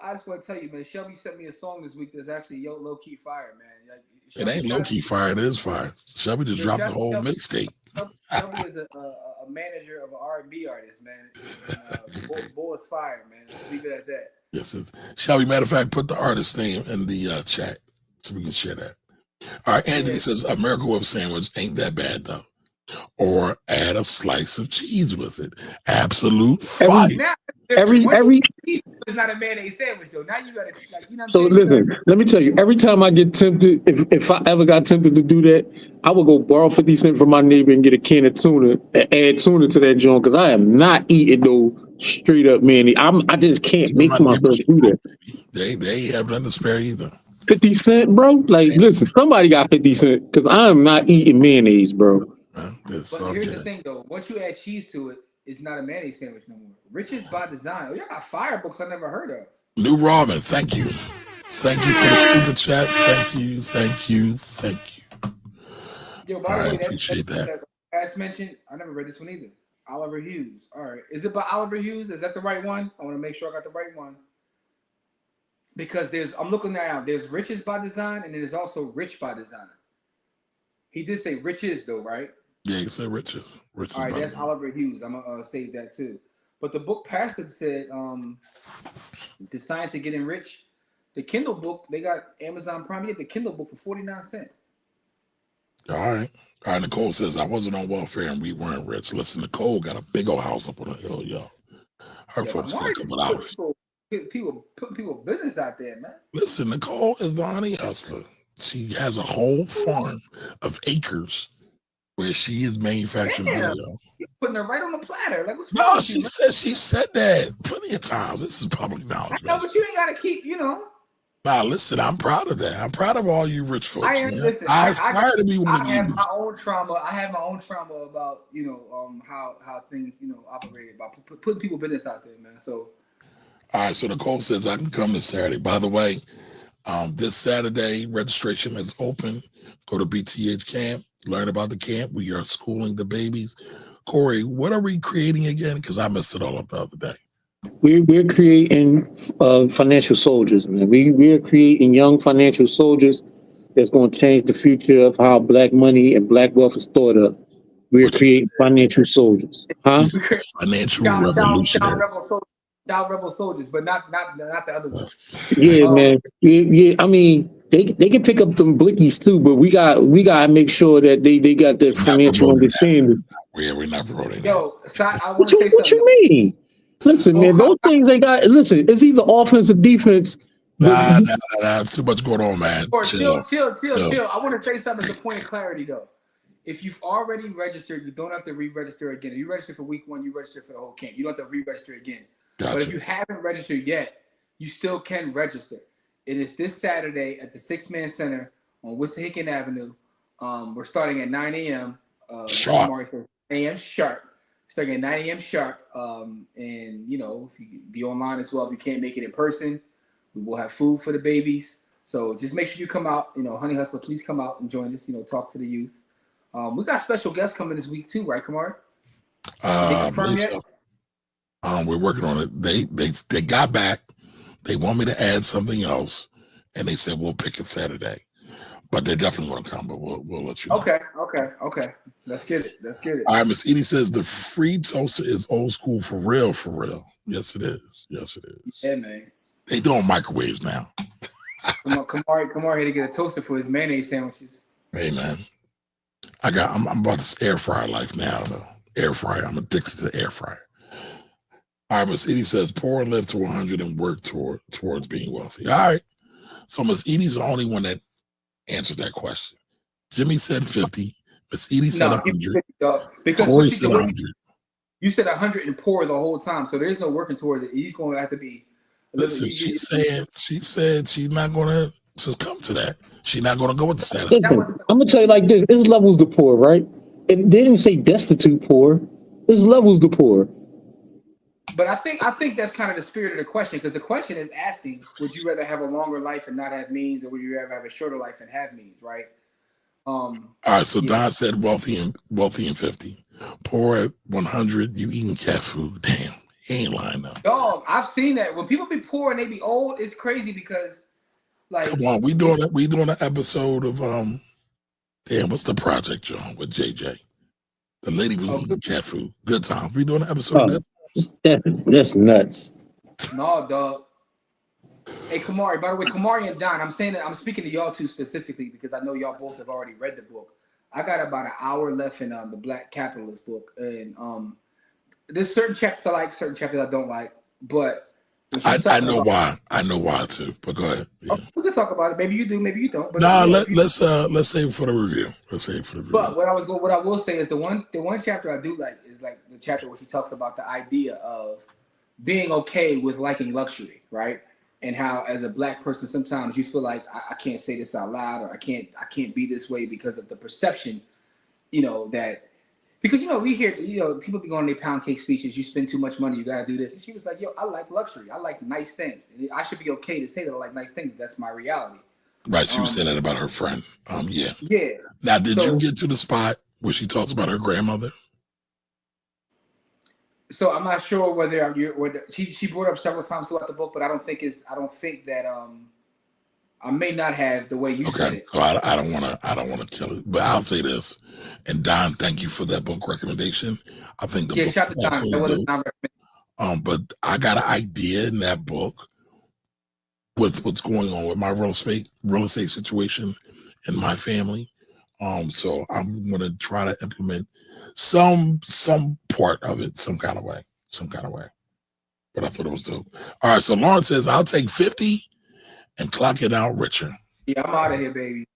I just want to tell you, man, Shelby sent me a song this week that's actually low-key fire, man. Like, Shelby, it ain't low-key fire. It is fire. Shelby just dropped the whole mixtape. Shelby is a manager of an R&B artist, man. Boy is fire, man. Let's leave it at that. Yes, Shelby, matter of fact, put the artist name in the chat so we can share that. All right, Anthony says, a Miracle Whip sandwich ain't that bad, though. Or add a slice of cheese with it. Absolute fire. Every it's not a mayonnaise sandwich though. Now you gotta So listen, let me tell you, every time I get tempted, if I ever got tempted to do that, I would go borrow 50 cents from my neighbor and get a can of tuna and add tuna to that joint because I am not eating no straight up mayonnaise. I just can't make myself do that. They have nothing to spare either. 50 cents, bro? Like, listen, somebody got 50 cents because I'm not eating mayonnaise, bro. But here's the thing though, once you add cheese to it, it's not a mayonnaise sandwich no more. Riches by design. Oh, y'all got fire books I never heard of. New Robin, thank you. Thank you for the super chat. Thank you. Yo, by the way, appreciate that. As mentioned, I never read this one either. Oliver Hughes. All right. Is it by Oliver Hughes? Is that the right one? I want to make sure I got the right one. Because I'm looking now, there's Riches by Design and then there's also Rich by Design. He did say riches though, right? Yeah, he said riches. All right, that's Oliver Hughes. I'm gonna save that too. But the book Pastor said, The Science of Getting Rich. The Kindle book, they got Amazon Prime. You get the Kindle book for 49 cents. All right. Nicole says, I wasn't on welfare and we weren't rich. Listen, Nicole got a big old house up on the hill, yo. Her folks got a couple hours. People putting people business out there, man. Listen, Nicole is the honey hustler. She has a whole farm of acres where she is manufacturing honey. You're putting her right on the platter. Like, what's wrong? No, she said that plenty of times. This is public knowledge. No, but you ain't gotta keep, Now, listen, I'm proud of that. I'm proud of all you rich folks. I am. Man. Listen, I aspire to be one I of have you. my own trauma. I have my own trauma about how things operated by putting people business out there, man. So All right, so Nicole says I can come this Saturday. By the way, this Saturday registration is open. Go to BTH camp, learn about the camp. We are schooling the babies. Corey, what are we creating again? Because I messed it all up the other day. We're creating financial soldiers, man. We're creating young financial soldiers that's going to change the future of how black money and black wealth is thought of. We're What you creating financial soldiers, huh? financial child revolutionary. rebel soldiers, but not the other ones. Yeah, man. Yeah. I mean, they can pick up them blickies too, but we gotta make sure that they got that We're not financial promoting that. understanding. We're not promoting that. Yo, I want What to say what something. you mean? Listen, man, those things they got. Listen, it's either offense or defense. Nah, it's too much going on, man. Chill. Chill. I want to say something as a point of clarity, though. If you've already registered, you don't have to re-register again. If you register for week 1, you register for the whole camp. You don't have to re-register again. Gotcha. But if you haven't registered yet, you still can register. It is this Saturday at the 6-Man Center on Wissahickon Avenue. We're starting at 9 a.m. Sharp. 9 a.m. sharp. Starting at 9 a.m. sharp. And, if you be online as well, if you can't make it in person, we will have food for the babies. So just make sure you come out. Honey Hustler, please come out and join us. Talk to the youth. We got special guests coming this week too, right, Kamar? I believe so. We're working on it. They got back. They want me to add something else, and they said we'll pick it Saturday. But they're definitely going to come. But we'll let you know. Okay. Let's get it. All right, Miss Edie says the free toaster is old school for real. Yes, it is. Yeah, man. They doing microwaves now. Kamar here to get a toaster for his mayonnaise sandwiches. Hey, man. I'm about this air fryer life now, though. Air fryer. I'm addicted to the air fryer. All right, Miss Edie says, poor and live to 100 and work towards being wealthy. All right. So Miss Edie's the only one that answered that question. Jimmy said 50. Miss Edie said 100. Because Corey said 100. You said 100 and poor the whole time, so there's no working towards it. He's going to have to be. Listen, she said she's not going to succumb to that. She's not going to go with the status. Listen, I'm gonna tell you like this: it's levels to poor, right? And they didn't say destitute poor. It's levels to poor. But I think that's kind of the spirit of the question, because the question is asking, would you rather have a longer life and not have means, or would you rather have a shorter life and have means, right? All right, so Don said wealthy and 50. Poor at 100, you eating cat food. Damn, he ain't lying though. Dog, I've seen that. When people be poor and they be old, it's crazy because come on, we doing an episode of damn, what's the project, John, with JJ? The lady was eating cat food. Good times. We doing an episode of that? That's nuts. No, dog. Hey, Kamari, by the way, Kamari and Don, I'm saying that I'm speaking to y'all two specifically because I know y'all both have already read the book. I got about an hour left in the Black Capitalist book, and there's certain chapters I like, certain chapters I don't like, but I know why. I know why too. But go ahead. Yeah. We can talk about it. Maybe you do, maybe you don't. But let's save it for the review. But what I will say is the one chapter I do like is like the chapter where she talks about the idea of being okay with liking luxury, right? And how as a Black person sometimes you feel like I can't say this out loud, or I can't be this way because of the perception, that. Because, we hear, people be going to their pound cake speeches, you spend too much money, you got to do this. And she was like, I like luxury. I like nice things. I should be okay to say that I like nice things. That's my reality. Right. She was saying that about her friend. Yeah. Yeah. Now, did you get to the spot where she talks about her grandmother? So I'm not sure whether she brought up several times throughout the book, but I don't think that I may not have the way you said it. So I don't want to kill it, but I'll say this. And Don, thank you for that book recommendation. I think the book shout to Don. That wasn't Don recommendation. But I got an idea in that book with what's going on with my real estate situation in my family. So I'm gonna try to implement some part of it, some kind of way. But I thought it was dope. All right, so Lauren says I'll take 50 and clock it out richer. Yeah, I'm out of here, baby.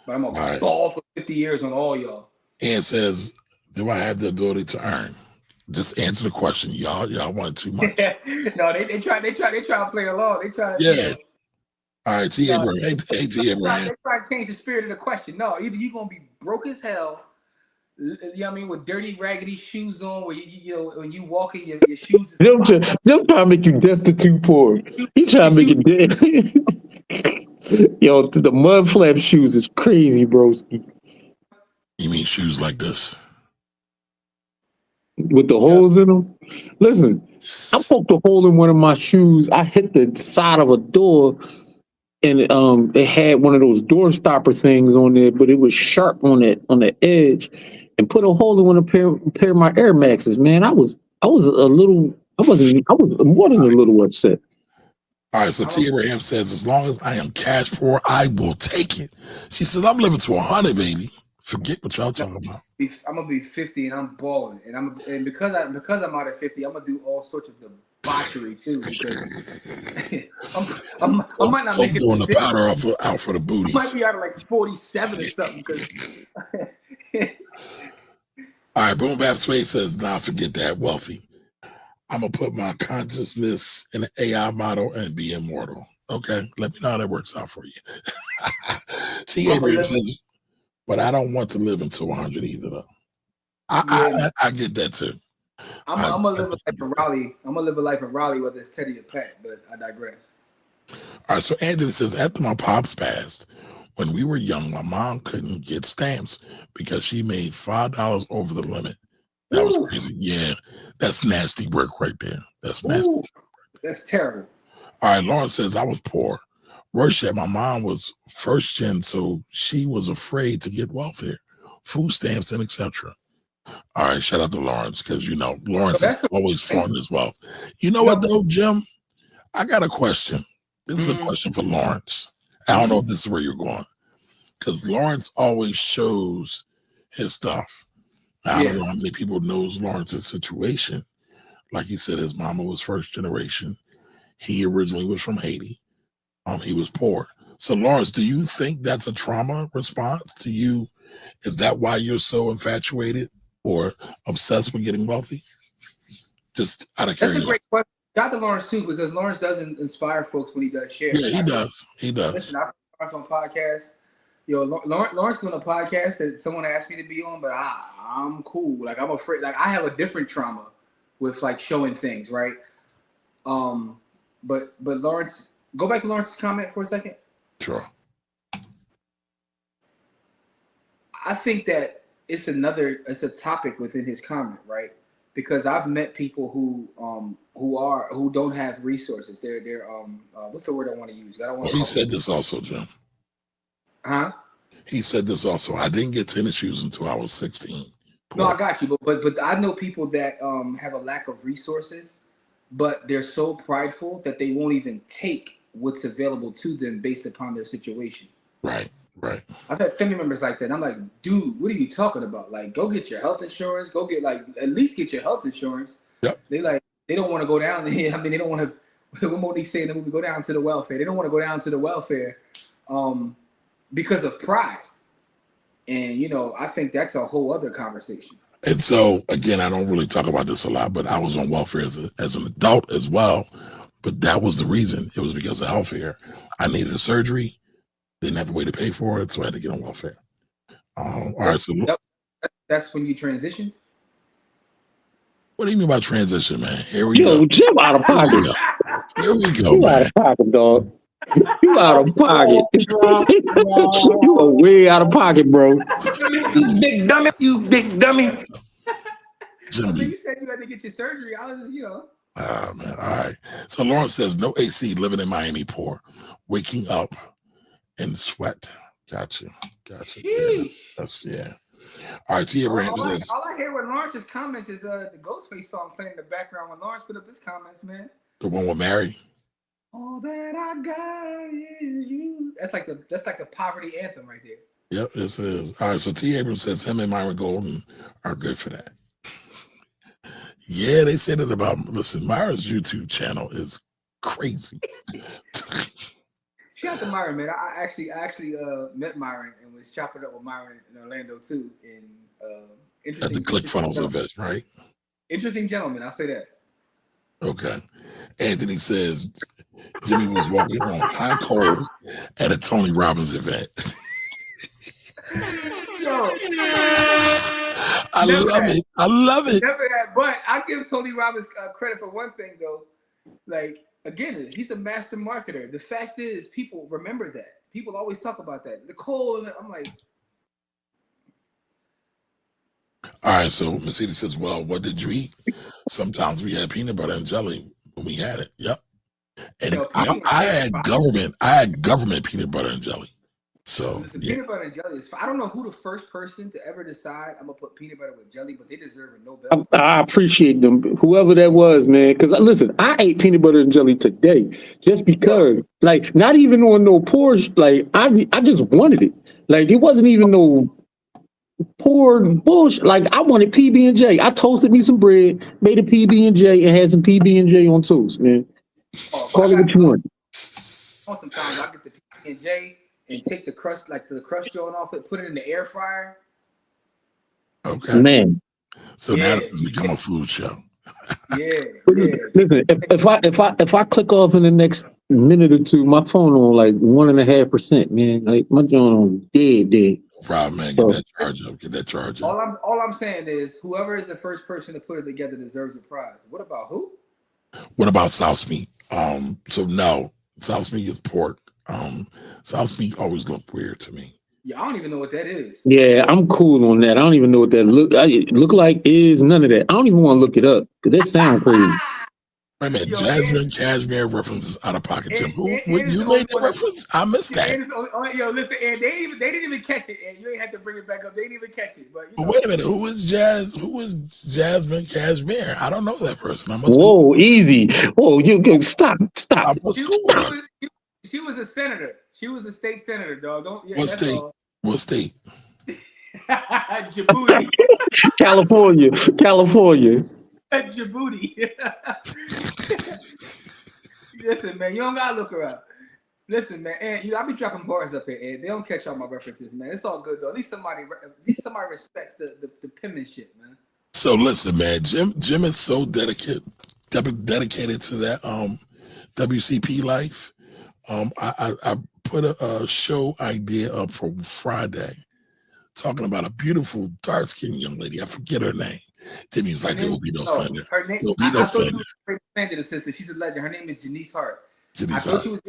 But I'm gonna ball for 50 years on all y'all. Ann says, do I have the ability to earn? Just answer the question. Y'all want too much. No, they try to play along. They try to All right, T. No, Abraham. Hey, T. Abraham. they're trying to change the spirit of the question. No, either you're gonna be broke as hell, you know what I mean, with dirty, raggedy shoes on, where you know when you walking, your shoes is Them trying to make you destitute poor. He trying to make it dead. Yo, the mud flap shoes is crazy, broski. You mean shoes like this? With the holes in them. Listen, I poked a hole in one of my shoes. I hit the side of a door, and it had one of those door stopper things on there, but it was sharp on the edge, and put a hole in one of pair of my Air Maxes. Man, I was a little. I was more than a little upset. All right, so T. Abraham says, as long as I am cash poor, I will take it. She says, I'm living to 100, baby. Forget what y'all talking about. I'm gonna be 50 and I'm balling, and because I'm out at 50, I'm gonna do all sorts of debauchery too. Because I might not make it. Doing the powder out for the booties. I might be out at like 47 or something. Because all right, Boom Bap Space says, nah, forget that, wealthy. I'm gonna put my consciousness in an AI model and be immortal. Okay, let me know how that works out for you. T. Abraham says, but I don't want to live until 100 either, though. I get that too. I'm gonna live a life of Raleigh. I'm gonna live a life of Raleigh, whether it's Teddy or Pat. But I digress. All right, so Anthony says, after my pops passed, when we were young, my mom couldn't get stamps because she made $5 over the limit. That was crazy. Yeah, that's nasty work right there. That's nasty. That's terrible. All right, Lauren says, I was poor. Rorschach, my mom was first gen, so she was afraid to get welfare, food stamps, and etc. All right, shout out to Lawrence, because you know Lawrence is always flaunting his wealth. You know what though, Jim? I got a question. This is a question for Lawrence. I don't know if this is where you're going, because Lawrence always shows his stuff. Now, I don't know how many people knows Lawrence's situation. Like he said, his mama was first generation. He originally was from Haiti. He was poor. So, Lawrence, do you think that's a trauma response to you? Is that why you're so infatuated or obsessed with getting wealthy? Just out of curiosity. That's a great question. Shout out to Lawrence too, because Lawrence doesn't inspire folks when he does share. Yeah, he does. He does. Listen, I've on podcast. Yo, Lawrence is on a podcast that someone asked me to be on, but I'm cool. Like I'm afraid. Like I have a different trauma with like showing things, right? But Lawrence. Go back to Lawrence's comment for a second. Sure. I think that it's a topic within his comment, right? Because I've met people who don't have resources. They're what's the word I want to use? I don't want. He said this also, Jim. Huh? He said this also. I didn't get tennis shoes until I was 16. No, I got you, but I know people that have a lack of resources, but they're so prideful that they won't even take what's available to them based upon their situation. Right. I've had family members like that. I'm like, dude, what are you talking about? Like, go get your health insurance. Go get at least get your health insurance. Yep. They don't want to go down there. I mean, they don't want to. What Monique say in the movie, go down to the welfare. They don't want to go down to the welfare, because of pride. And I think that's a whole other conversation. And so again, I don't really talk about this a lot, but I was on welfare as an adult as well. But that was the reason. It was because of healthcare. I needed a surgery. Didn't have a way to pay for it, so I had to get on welfare. All right, so that's when you transitioned. What do you mean by transition, man? Here we go. Jim out of pocket. Here we go, You man. out of pocket, dog. You out of pocket. You are way out of pocket, bro. You big dummy. Jim, You said you had to get your surgery. I was just, Ah, man. All right. So Lawrence says, no AC, living in Miami, poor, waking up in sweat. Gotcha. Yeah. All right. T. Abraham says, all I hear with Lawrence's comments is the Ghostface song playing in the background when Lawrence put up his comments, man. the one with Mary. All that I got is you. That's like the poverty anthem right there. Yep, this is. All right. So T. Abrams says him and Myron Golden are good for that. Yeah, they said it about. Listen, Myron's YouTube channel is crazy. Shout out to Myron, man. I actually met Myron and was chopping up with Myron in Orlando too. And At the ClickFunnels event, right? Interesting gentleman, I'll say that. Okay. Anthony says, Jimmy was walking on hot coals at a Tony Robbins event. Yo, I never love had. it. I love it. Never had. But I give Tony Robbins credit for one thing though. Like again, he's a master marketer. The fact is, people remember that. People always talk about that. The coal, and I'm like, All right, so Mercedes says, well, what did you eat? Sometimes we had peanut butter and jelly when we had it. Yep. And yo, I had government peanut butter and jelly. So listen, yeah. peanut butter and jelly is. I don't know who the first person to ever decide I'm gonna put peanut butter with jelly, but they deserve a Nobel. I appreciate them, whoever that was, man. Because listen, I ate peanut butter and jelly today just because, like, not even on no porridge. Like, I just wanted it. Like, it wasn't even no poor bullshit. Like, I wanted PB and J. I toasted me some bread, made a PB and J, and had some PB and J on toast, man. Call it what you want. Sometimes I get the PB and J and take the crust, like the crust joint off it, put it in the air fryer. Okay. Man. So now this has become a food show. Yeah. Listen, if I click off in the next minute or two, my phone on like 1.5%, man. Like my joint on dead. No problem, man. Get that charge up. Get that charge up. All I'm saying is whoever is the first person to put it together deserves a prize. What about who? What about South meat? So no, South meat is pork. South meat always looked weird to me. Yeah, I don't even know what that is. Yeah, I'm cool on that. I don't even know what that look like. Is none of that. I don't even want to look it up because that sounds crazy. Wait a minute, Jasmine Cashmere references out of pocket, Jim. You made that reference? I missed that. Yo, listen, and they didn't even catch it, and you ain't have to bring it back up. They didn't even catch it. But wait a minute, who is Jasmine Cashmere? I don't know that person. Whoa, easy. Whoa, you stop. She was a senator. She was a state senator, dog. What state? What state? Djibouti. California. Djibouti. Listen, man, you don't gotta look her up. Listen, man, and I be dropping bars up here, and they don't catch all my references, man. It's all good though. At least somebody respects the penmanship, man. So listen, man, Jim is so dedicated to that WCP life. I put a show idea up for Friday, talking about a beautiful dark-skinned young lady. I forget her name. Timmy's like, there will be no slander. Her name. There will be no slander. She was a slander assistant. She's a legend. Her name is Janice Hart. I thought you was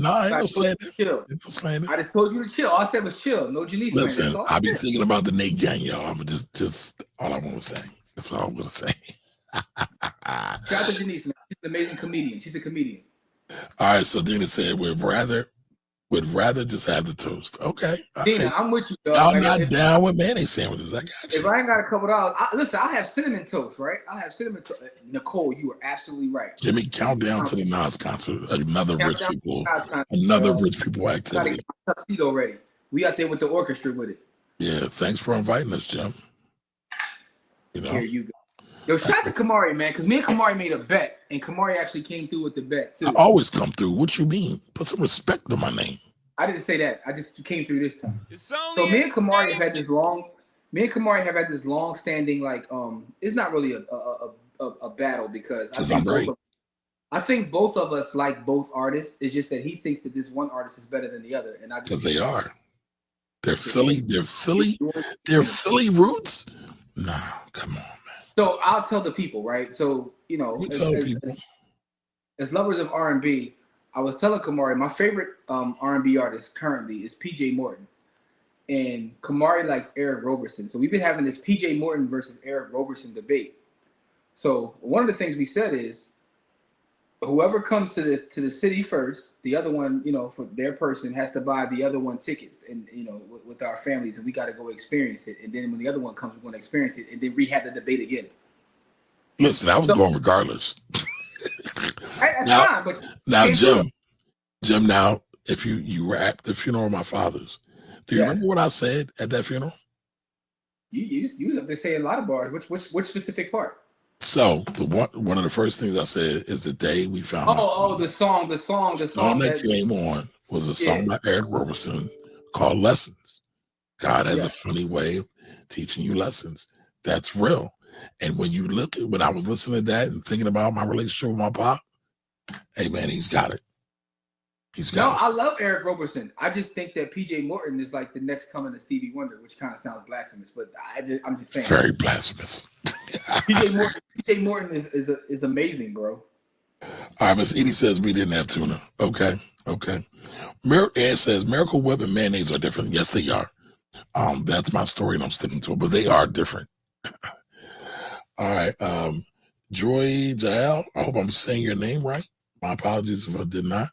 no slander. Chill. No slander. I just told you to chill. All I said was chill. No Janice. Listen, I be thinking about the Nate gang, y'all. I'm just all I want to say. That's all I'm gonna say. Shout out to Janice, man. She's an amazing comedian. She's a comedian. All right, so Dina said would rather just have the toast. Okay. Dina, I'm with you, dog. I'm not down with mayonnaise sandwiches. I got you. If I ain't got $2, listen, I'll have cinnamon toast, right? I'll have cinnamon toast. Nicole, you are absolutely right. Jimmy, countdown to the Nas concert. Another rich people activity. Tuxedo ready. We out there with the orchestra with it. Yeah, thanks for inviting us, Jim. Here you go. Yo, shout out to Kamari, man, because me and Kamari made a bet, and Kamari actually came through with the bet, too. I always come through. What you mean? Put some respect on my name. I didn't say that. I just came through this time. So me and Kamari have had this long-standing, like, it's not really a battle because I think both of us like both artists. It's just that he thinks that this one artist is better than the other, and I just because they are. They're Philly roots. Nah, come on, man. So I'll tell the people, right? So as lovers of R&B, I was telling Kamari my favorite R&B artist currently is PJ Morton, and Kamari likes Eric Roberson. So we've been having this PJ Morton versus Eric Roberson debate. So one of the things we said is, whoever comes to the city first, the other one, for their person has to buy the other one tickets, and with our families, and we got to go experience it. And then when the other one comes, we're going to experience it, and then rehab the debate again. Listen, I was going regardless. That's fine, but now, Jim. Now, if you were at the funeral of my father's, do you remember what I said at that funeral? You have to say a lot of bars. Which specific part? So one of the first things I said is the day we found. The song that came on was a song by Eric Roberson called "Lessons." God has a funny way of teaching you lessons. That's real. And when I was listening to that and thinking about my relationship with my pop, Hey man, he's got it. He's No, got it. I love Eric Roberson. I just think that PJ Morton is like the next coming to Stevie Wonder, which kind of sounds blasphemous, but I'm just saying. Very blasphemous. PJ Morton is amazing, bro. All right, Miss Edie says we didn't have tuna. Okay. Ann says Miracle Whip and mayonnaise are different. Yes, they are. That's my story and I'm sticking to it, but they are different. All right. Joy Jael, I hope I'm saying your name right. My apologies if I did not.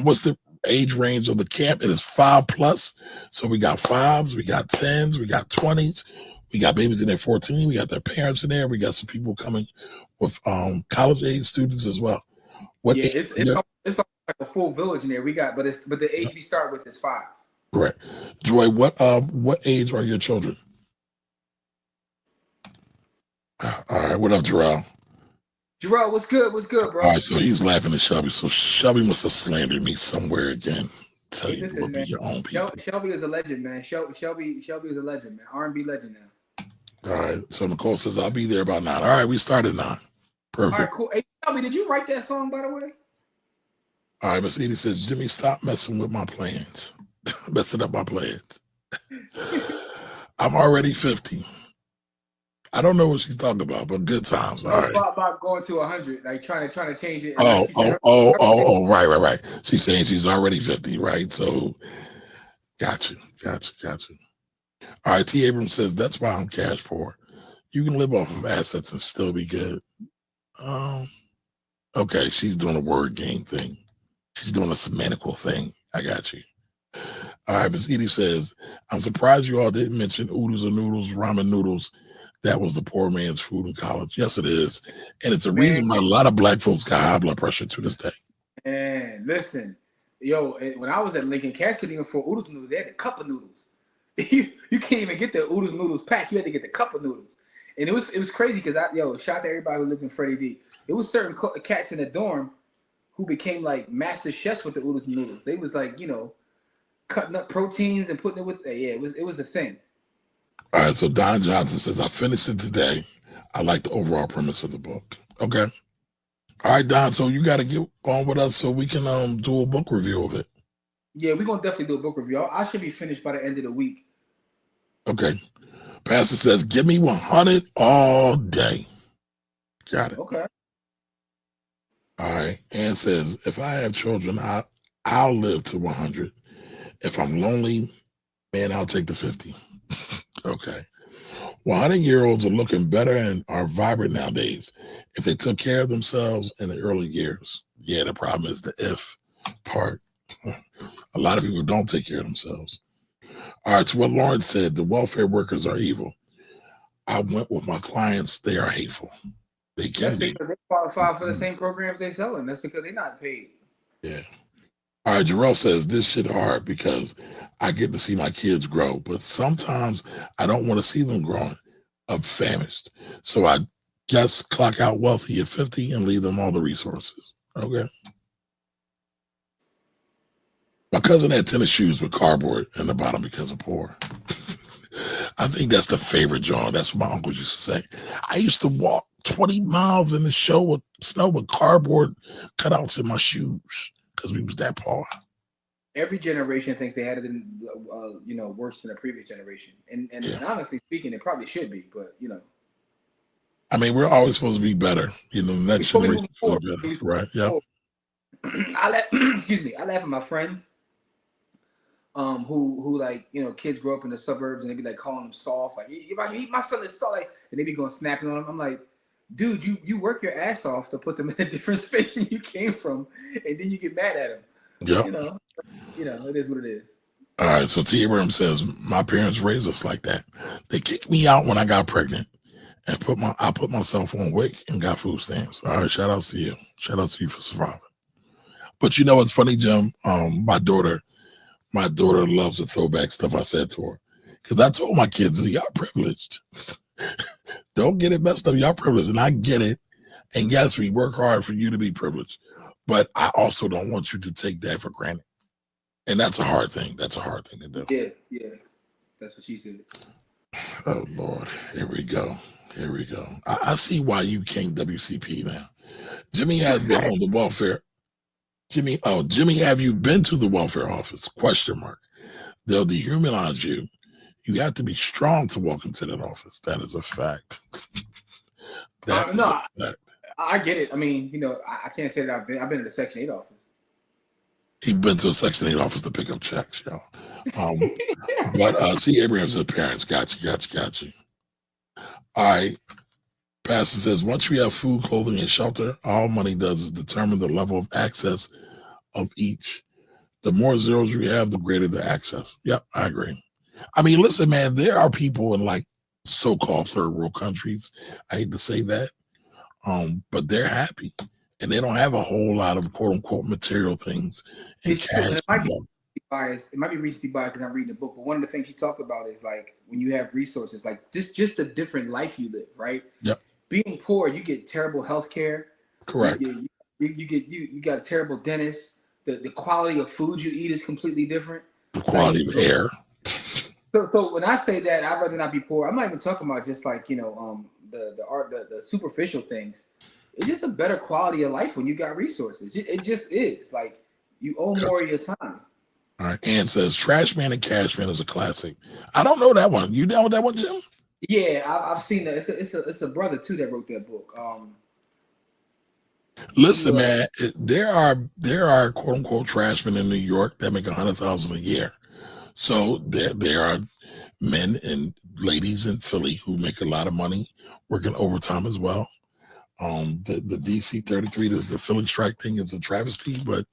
What's the age range of the camp? It is 5+. So we got 5s, we got 10s, we got 20s, we got babies in there 14, we got their parents in there, we got some people coming with college age students as well. What Yeah, age it's like a full village in there. We got, but the age we start with is 5. Correct. Joy, what age are your children? All right, what up, Jarrell? Jarrell, what's good? What's good, bro? All right, so he's laughing at Shelby. So Shelby must have slandered me somewhere again. Tell Hey, you, listen, will be man. your own people. Shelby is a legend, man. Shelby is a legend, man. R&B legend now. All right, so Nicole says I'll be there about 9. All right, we started 9. Perfect. All right, cool. Hey, Shelby, did you write that song, by the way? All right, Miss Edie says, Jimmy, stop messing with my plans. Messing up my plans. I'm already 50. I don't know what she's talking about, but good times. All right. About going to 100, like trying to change it. Right. She's saying she's already 50, right? So, gotcha. All right, T. Abrams says, that's why I'm cash poor. You can live off of assets and still be good. Okay, she's doing a word game thing. She's doing a semantical thing. I got you. All right, Miss Edie says, I'm surprised you all didn't mention oodles and noodles, ramen noodles. That was the poor man's food in college. Yes, it is. And it's a reason why a lot of black folks got high blood pressure to this day. And listen, yo, when I was at Lincoln, cats couldn't even afford oodles and noodles. They had the cup of noodles. You can't even get the oodles and noodles pack. You had to get the cup of noodles. And it was crazy because shout out to everybody who lived in Freddie D. It was certain cats in the dorm who became like master chefs with the oodles and noodles. They was like, cutting up proteins and putting it with it was a thing. All right, so Don Johnson says, I finished it today. I like the overall premise of the book. Okay. All right, Don, so you got to get on with us so we can do a book review of it. Yeah, we're going to definitely do a book review. I should be finished by the end of the week. Okay. Pastor says, give me 100 all day. Got it. Okay. All right. Ann says, if I have children, I'll live to 100. If I'm lonely, man, I'll take the 50. Okay. 100-year-olds are looking better and are vibrant nowadays if they took care of themselves in the early years. Yeah, the problem is the if part. A lot of people don't take care of themselves. All right, to what Lawrence said, the welfare workers are evil. I went with my clients. They are hateful. They can be. Because they qualify for the same programs they selling. That's because they're not paid. Yeah. All right, Jarrell says, this shit hard because I get to see my kids grow, but sometimes I don't want to see them growing up famished. So I just clock out wealthy at 50 and leave them all the resources. Okay. My cousin had tennis shoes with cardboard in the bottom because of poor. I think that's the favorite, John. That's what my uncle used to say. I used to walk 20 miles in the snow with cardboard cutouts in my shoes because we was that poor. Every generation thinks they had it in, worse than the previous generation. And honestly speaking, it probably should be, but I mean, we're always supposed to be better. The next generation is supposed to be better. Right. Yeah. Excuse me. I laugh at my friends who like, kids grow up in the suburbs and they be like calling them soft. Like, my son is soft. Like, and they be going snapping on them. I'm like, dude, you work your ass off to put them in a different space than you came from. And then you get mad at them. Yep. It is what it is. All right. So T. Abraham says, my parents raised us like that. They kicked me out when I got pregnant and I put myself on WIC and got food stamps. All right. Shout out to you. Shout out to you for surviving. But it's funny, Jim. My daughter loves the throwback stuff I said to her. Because I told my kids, y'all privileged. Don't get it messed up. Y'all privileged. And I get it. And yes, we work hard for you to be privileged. But I also don't want you to take that for granted. And that's a hard thing. That's a hard thing to do. Yeah. That's what she said. Oh, Lord. Here we go. I see why you can't WCP now. Jimmy has been on the welfare. Jimmy, have you been to the welfare office? Question mark. They'll dehumanize you. You have to be strong to walk into that office. That is a fact. That is No, a fact. I get it. I mean, I can't say that I've been in the Section 8 office. He's been to a Section 8 office to pick up checks, y'all. But see, Abraham's parents got you. All right. Pastor says, once you have food, clothing, and shelter, all money does is determine the level of access of each. The more zeros you have, the greater the access. Yep, I agree. I mean, listen, man, there are people in like so-called third world countries. I hate to say that, but they're happy. And they don't have a whole lot of quote unquote material things. And It's cash. true. It might be recency bias because I'm reading the book, but one of the things she talked about is like when you have resources, like just a different life you live, right? Yep. Being poor, you get terrible health care. Correct. You got a terrible dentist. The quality of food you eat is completely different. The quality of air. So when I say that, I'd rather not be poor. I'm not even talking about just like the art, the superficial things. It's just a better quality of life when you got resources. It just is like you own more of your time. All right. Ann says Trash Man and Cash Man is a classic. I don't know that one. You down with that one, Jim? Yeah, I've seen that. It's a brother too that wrote that book. Listen, man, there are quote unquote trashmen in New York that make $100,000 a year. So there are men and ladies in Philly who make a lot of money working overtime as well. The DC 33, the Philly strike thing is a travesty, but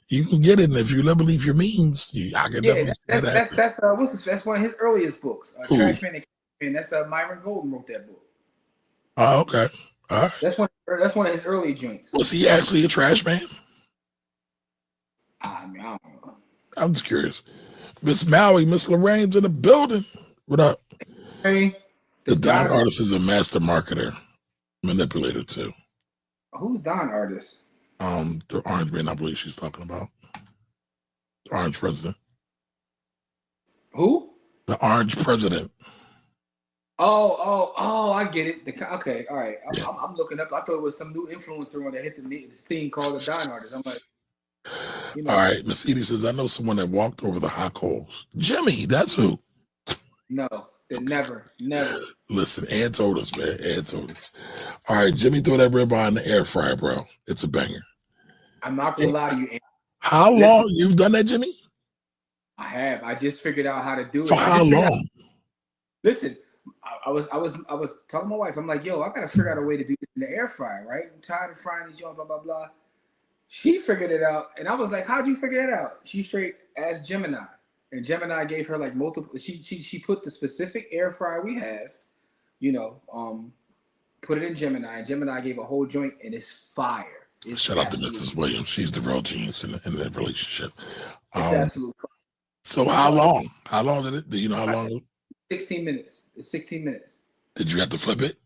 you can get it, and if you never leave your means, I can definitely see that. That's one of his earliest books. Trash Man and Cash Man. That's Myron Golden wrote that book. Oh, okay. All right. That's one of his early joints. Was he actually a trash man? I mean, I don't know. I'm just curious. Miss Maui, Miss Lorraine's in the building. What up? Hey, the Don artist is a master marketer, manipulator too. Who's Don artist? The orange man, I believe she's talking about. The orange president. Who? The orange president. Oh! I get it. Okay, all right. I'm looking up. I thought it was some new influencer when they hit the scene called the Don artist. I'm like, All right. Miss Edie says, I know someone that walked over the hot coals. Jimmy, that's who. No, never. Listen, Ann told us, man. Ann told us. All right, Jimmy, throw that ribeye in the air fryer, bro. It's a banger. I'm not gonna lie to you, Ann. How long you've done that, Jimmy? I have. I just figured out how to do it. For how long? Listen, I was telling my wife, I'm like, yo, I gotta figure out a way to do this in the air fryer, right? I'm tired of frying these joints, blah blah blah. She figured it out, and I was like, how'd you figure it out? She straight asked Gemini, and Gemini gave her like multiple. She put the specific air fryer we have, put it in Gemini, and Gemini gave a whole joint, and it's fire. Shout out to Mrs. Williams. She's the real genius in that relationship. It's absolute fire. So how long? How long did it? Do you know how long? 16 minutes. It's 16 minutes. Did you have to flip it?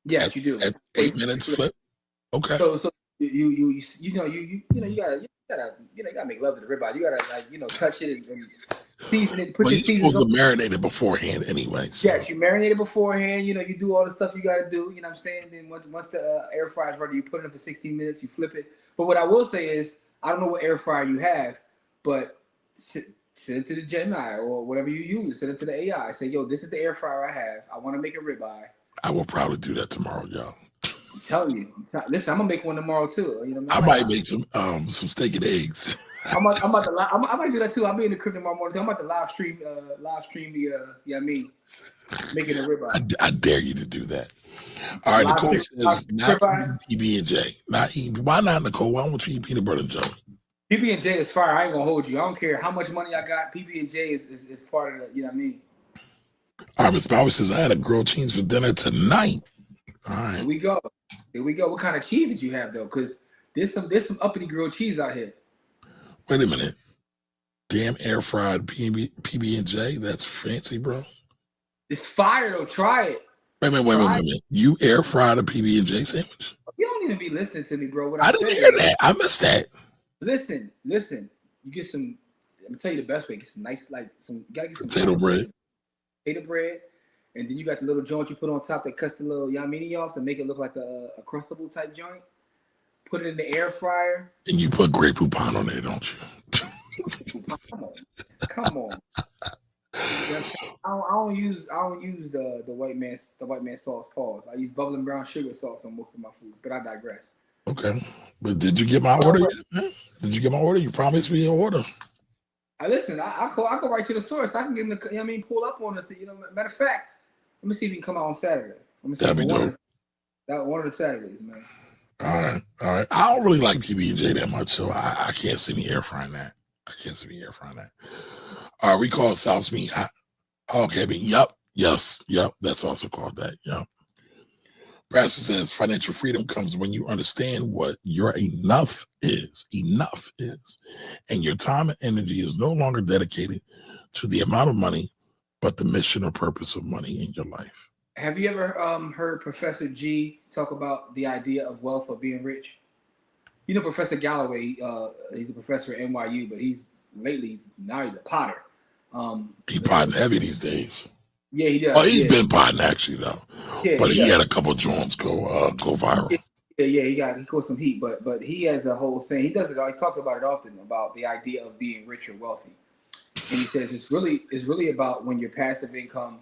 Yes, you do. At 8 minutes flip. Okay. So you gotta make love to the ribeye. You gotta touch it and season it. Put your seasoning. Supposed to marinate it beforehand anyway. So. Yes, you marinate it beforehand. You do all the stuff you gotta do. You know what I'm saying? Then once the air fryer is ready, you put it in for 16 minutes. You flip it. But what I will say is, I don't know what air fryer you have, but send it to the Gemini or whatever you use. Send it to the AI. Say, yo, this is the air fryer I have. I want to make a ribeye. I will probably do that tomorrow, y'all. I'm telling you. Listen, I'm gonna make one tomorrow too. I might make some steak and eggs. I might do that too. I'll be in the crib tomorrow morning. I'm about to live stream the making a ribeye. I dare you to do that. All right, Nicole says not PB&J. Why not, Nicole? Why don't you eat peanut butter and jelly? PB&J is fire. I ain't gonna hold you. I don't care how much money I got. PB&J is part of the. You know what I mean? All right, Miss Bauer says I had a grilled cheese for dinner tonight. All right. Here we go. What kind of cheese did you have though? Because there's some uppity grilled cheese out here. Wait a minute. Damn air fried PB&J? That's fancy, bro. It's fire though. Try it. Wait a minute. You air fried a PB&J sandwich? You don't even be listening to me, bro. I didn't hear that. I missed that. Listen. You get some. I'm gonna tell you the best way. Get some nice, you gotta get some potato bread. Potato bread, and then you got the little joint you put on top that cuts the little yamini off to make it look like a crustable type joint. Put it in the air fryer. And you put Grey Poupon on there, don't you? Come on. You know I don't use the white man sauce. Pause. I use bubbling brown sugar sauce on most of my foods, but I digress. Okay, but did you get my order yet, man? Did you get my order? You promised me your order. Listen, I go right to the source. I can give him the, pull up on us. Matter of fact, let me see if he can come out on Saturday. Let me see. That'd be dope. One of the Saturdays, man. All right. I don't really like PB&J that much, so I can't see me air frying that. All right, we call it South Meat hot. Okay, yep. That's also called that. Yep. Brasser says financial freedom comes when you understand what your enough is. Enough is. And your time and energy is no longer dedicated to the amount of money, but the mission or purpose of money in your life. Have you ever heard Professor G talk about the idea of wealth or being rich? You know, Professor Galloway, he's a professor at NYU, but now he's a potter. He's potting heavy these days. Yeah, he does. Well, he's been potting actually though. Yeah, but he had a couple of joints go viral. Yeah, he caught some heat, but he has a whole saying. He does it. He talks about it often about the idea of being rich or wealthy, and he says it's really about when your passive income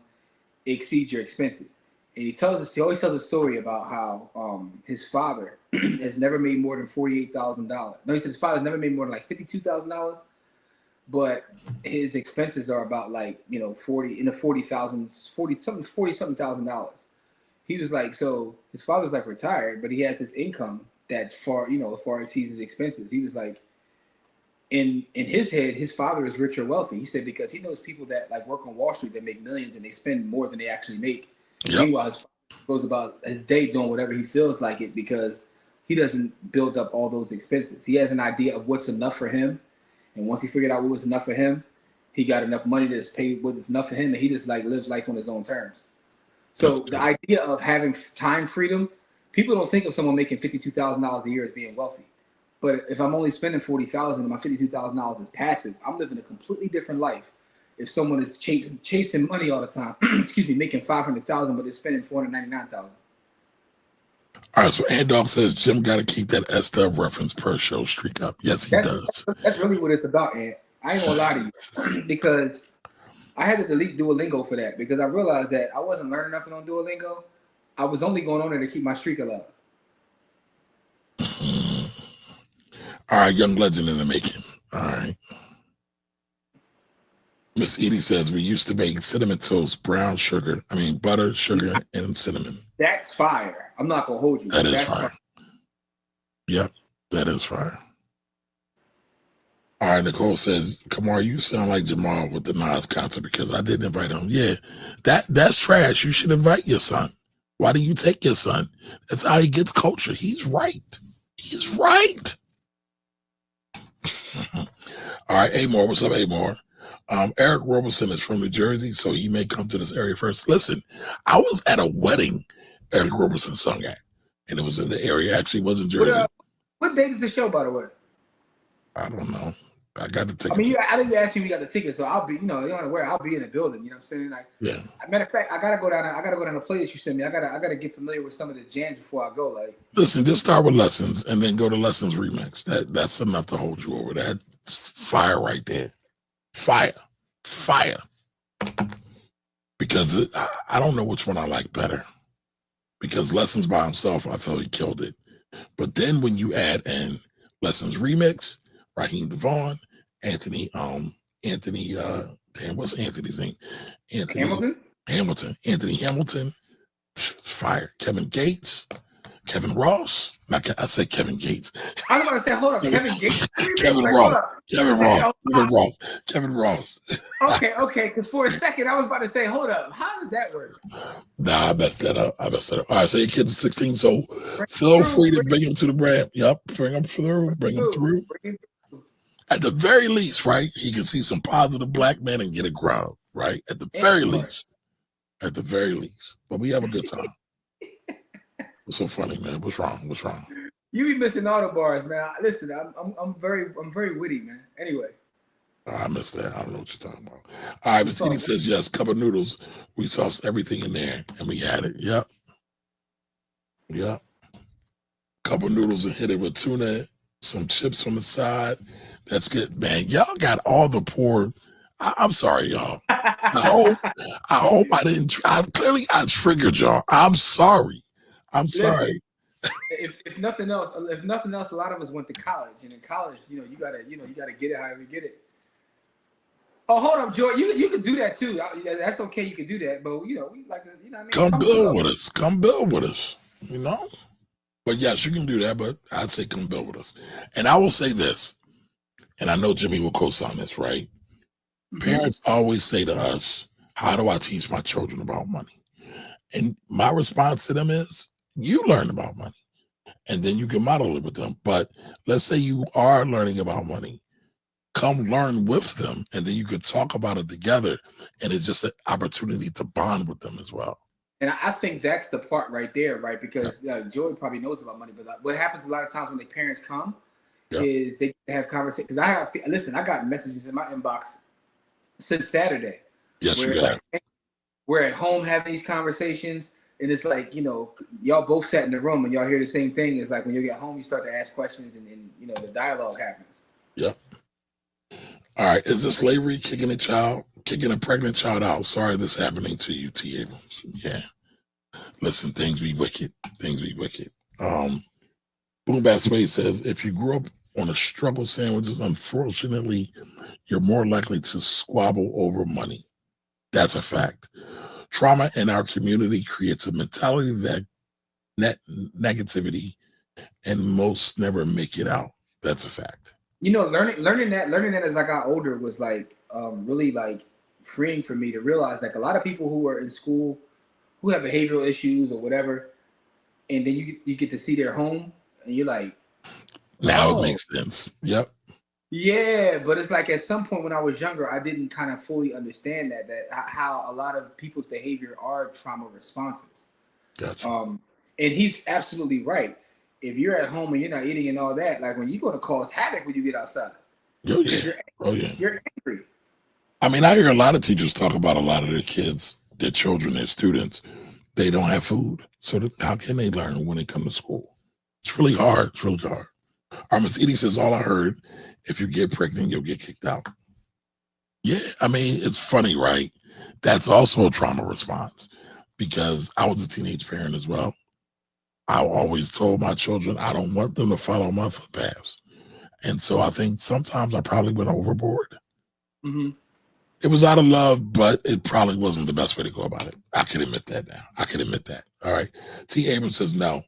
exceeds your expenses. And he always tells a story about how his father has never made more than $48,000. No, he said his father's never made more than like $52,000, but his expenses are about like $40 something thousand. He was like, so his father's like retired, but he has this income that far exceeds his expenses. He was like, in his head, his father is rich or wealthy. He said because he knows people that like work on Wall Street that make millions and they spend more than they actually make. Yep. Meanwhile, his father goes about his day doing whatever he feels like it because he doesn't build up all those expenses. He has an idea of what's enough for him, and once he figured out what was enough for him, he got enough money to just pay what's enough for him, and he just like lives life on his own terms. So the idea of having time freedom, people don't think of someone making $52,000 a year as being wealthy. But if I'm only spending $40,000 and my $52,000 is passive, I'm living a completely different life. If someone is chasing money all the time, making $500,000 but they're spending $499,000. All right, so Andog says Jim got to keep that S-Dub reference per show streak up. Yes, he does. That's really what it's about, Ant. I ain't gonna lie to you because I had to delete Duolingo for that because I realized that I wasn't learning nothing on Duolingo. I was only going on there to keep my streak alive. All right, young legend in the making. All right. Miss Edie says we used to make cinnamon toast, butter, sugar, and cinnamon. That's fire. I'm not gonna hold you. That is fire. Yep, that is fire. All right, Nicole says, Kamar, you sound like Jamal with the Nas concert because I didn't invite him. Yeah, that's trash. You should invite your son. Why do you take your son? That's how he gets culture. He's right. He's right. All right, Amor, what's up, Amor? Eric Roberson is from New Jersey, so he may come to this area first. Listen, I was at a wedding Eric Roberson sung at, and it was in the area. Actually, it was in Jersey. What date is the show, by the way? I don't know. I got the ticket. I mean, I know you asked me if you got the ticket, so I'll be, you're unaware. I'll be in the building. You know what I'm saying? Like, yeah. Matter of fact, I gotta go down the playlist you sent me. I gotta get familiar with some of the jams before I go. Like, listen, just start with Lessons and then go to Lessons Remix. That's enough to hold you over. That's fire right there. Fire. Because I don't know which one I like better. Because Lessons by himself, I felt he killed it. But then when you add in Lessons Remix, Raheem Devon, Anthony, what's Anthony's name? Anthony Hamilton, fire. Kevin Gates, Kevin Ross. I said Kevin Gates. I was about to say, hold up, Kevin Gates. Kevin Ross. Okay, because for a second I was about to say, hold up, how does that work? Nah, I messed that up. All right, so your kid's 16, so feel free to bring him to the brand. Yep, bring him through. At the very least, right, he can see some positive black men and get a ground, right? At the very least. But we have a good time. What's so funny, man? What's wrong? You be missing all the bars, man. Listen, I'm very witty, man. Anyway. Oh, I missed that. I don't know what you're talking about. All right, You saw Vicini says yes. Cup of noodles. We sauced everything in there, and we had it. Yep. Yep. Cup of noodles and hit it with tuna, some chips on the side. That's good, man. Y'all got all the poor. I'm sorry, y'all. I hope I didn't. Clearly, I triggered y'all. I'm sorry. I'm Listen, sorry. if nothing else, a lot of us went to college, and in college, you gotta get it however you get it. Oh, hold up, Joy. You can do that too. That's okay. You can do that, but we like what I mean. Come build with us. Come build with us. You know. But yes, you can do that. But I'd say come build with us. And I will say this, and I know Jimmy will co-sign this, right? Parents always say to us, "How do I teach my children about money?" And my response to them is, "You learn about money, and then you can model it with them." But let's say you are learning about money. Come learn with them, and then you could talk about it together, and it's just an opportunity to bond with them as well. And I think that's the part right there, right? Because Joey probably knows about money, but what happens a lot of times when the parents come is they have conversations. Because I got messages in my inbox since Saturday. Yes, where you it's have. like, we're at home having these conversations, and it's like, y'all both sat in the room and y'all hear the same thing. It's like when you get home, you start to ask questions, and the dialogue happens. Yep. All right. Is this slavery kicking a pregnant child out? Sorry this happening to you, T. Abrams. Yeah. Listen, things be wicked. Things be wicked. Boom Bat Space says, if you grew up on a struggle sandwiches, unfortunately, you're more likely to squabble over money. That's a fact. Trauma in our community creates a mentality that negativity, and most never make it out. That's a fact. Learning that as I got older was like really like freeing for me to realize like a lot of people who are in school who have behavioral issues or whatever, and then you get to see their home and you're like, now it makes sense. Yep. Yeah, but it's like at some point when I was younger, I didn't kind of fully understand that how a lot of people's behavior are trauma responses. Gotcha. And he's absolutely right. If you're at home and you're not eating and all that, like when you're going to cause havoc when you get outside. You're angry. I mean, I hear a lot of teachers talk about a lot of their kids, their children, their students. They don't have food. So how can they learn when they come to school? It's really hard. It's really hard. Miss Edie says, all I heard, if you get pregnant, you'll get kicked out. Yeah, I mean, it's funny, right? That's also a trauma response because I was a teenage parent as well. I always told my children I don't want them to follow my footpaths. And so I think sometimes I probably went overboard. Mm-hmm. It was out of love, but it probably wasn't the best way to go about it. I can admit that now. I can admit that. All right. T. Abrams says, no.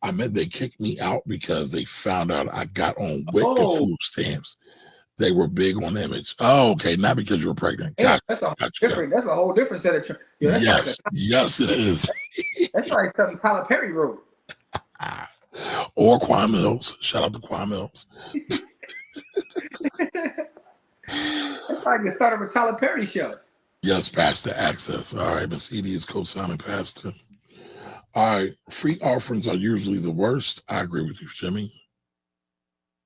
I meant they kicked me out because they found out I got on wicked food stamps. They were big on image. Oh, okay. Not because you were pregnant. Yeah, that's a whole different set of. Yes, it is. That's like something Tyler Perry wrote. Or Quan Mills. Shout out to Quan Mills. That's like the start of a Tyler Perry show. Yes, Pastor Access. All right, Miss Edie is co-signing Pastor. All right, free offerings are usually the worst. I agree with you, Jimmy.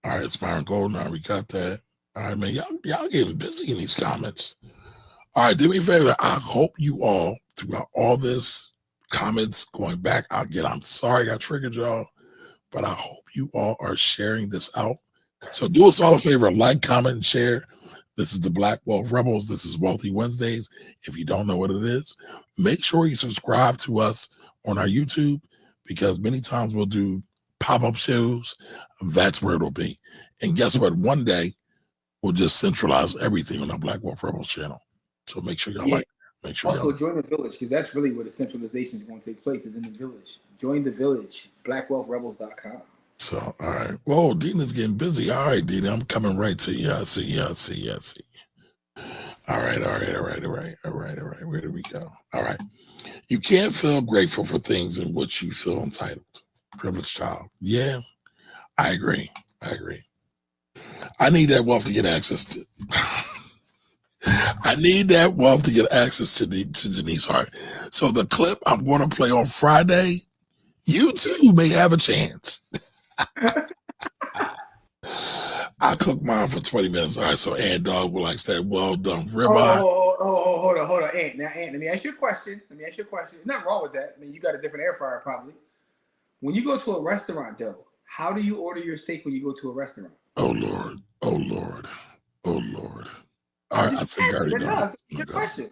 All right, it's Byron Golden. All right, we got that. All right, man, y'all getting busy in these comments. All right, do me a favor. I hope you all, throughout all this comments going back, I'm sorry I got triggered y'all, but I hope you all are sharing this out. So do us all a favor, like, comment, and share. This is the Black Wealth Rebels. This is Wealthy Wednesdays. If you don't know what it is, make sure you subscribe to us on our YouTube, because many times we'll do pop-up shows. That's where it'll be. And guess what? One day we'll just centralize everything on our Black Wealth Rebels channel. So make sure y'all like that. Make sure also join the village, because that's really where the centralization is going to take place, is in the village. Join the village, blackwealthrebels.com. So, all right. Whoa, Dina's getting busy. All right, Dina, I'm coming right to you. I see you. All right. Where do we go? All right. You can't feel grateful for things in which you feel entitled. Privileged child. Yeah, I agree. I need that wealth to get access to. I need that wealth to get access to Denise Hart. So the clip I'm going to play on Friday, you too may have a chance. I cooked mine for 20 minutes. All right, so Ant Dog likes that well done ribeye. Hold on, Ant. Now, Ant, let me ask you a question. There's nothing wrong with that. I mean, you got a different air fryer probably. When you go to a restaurant, though, how do you order your steak when you go to a restaurant? Oh Lord. All right, I think I already know. That's a good question.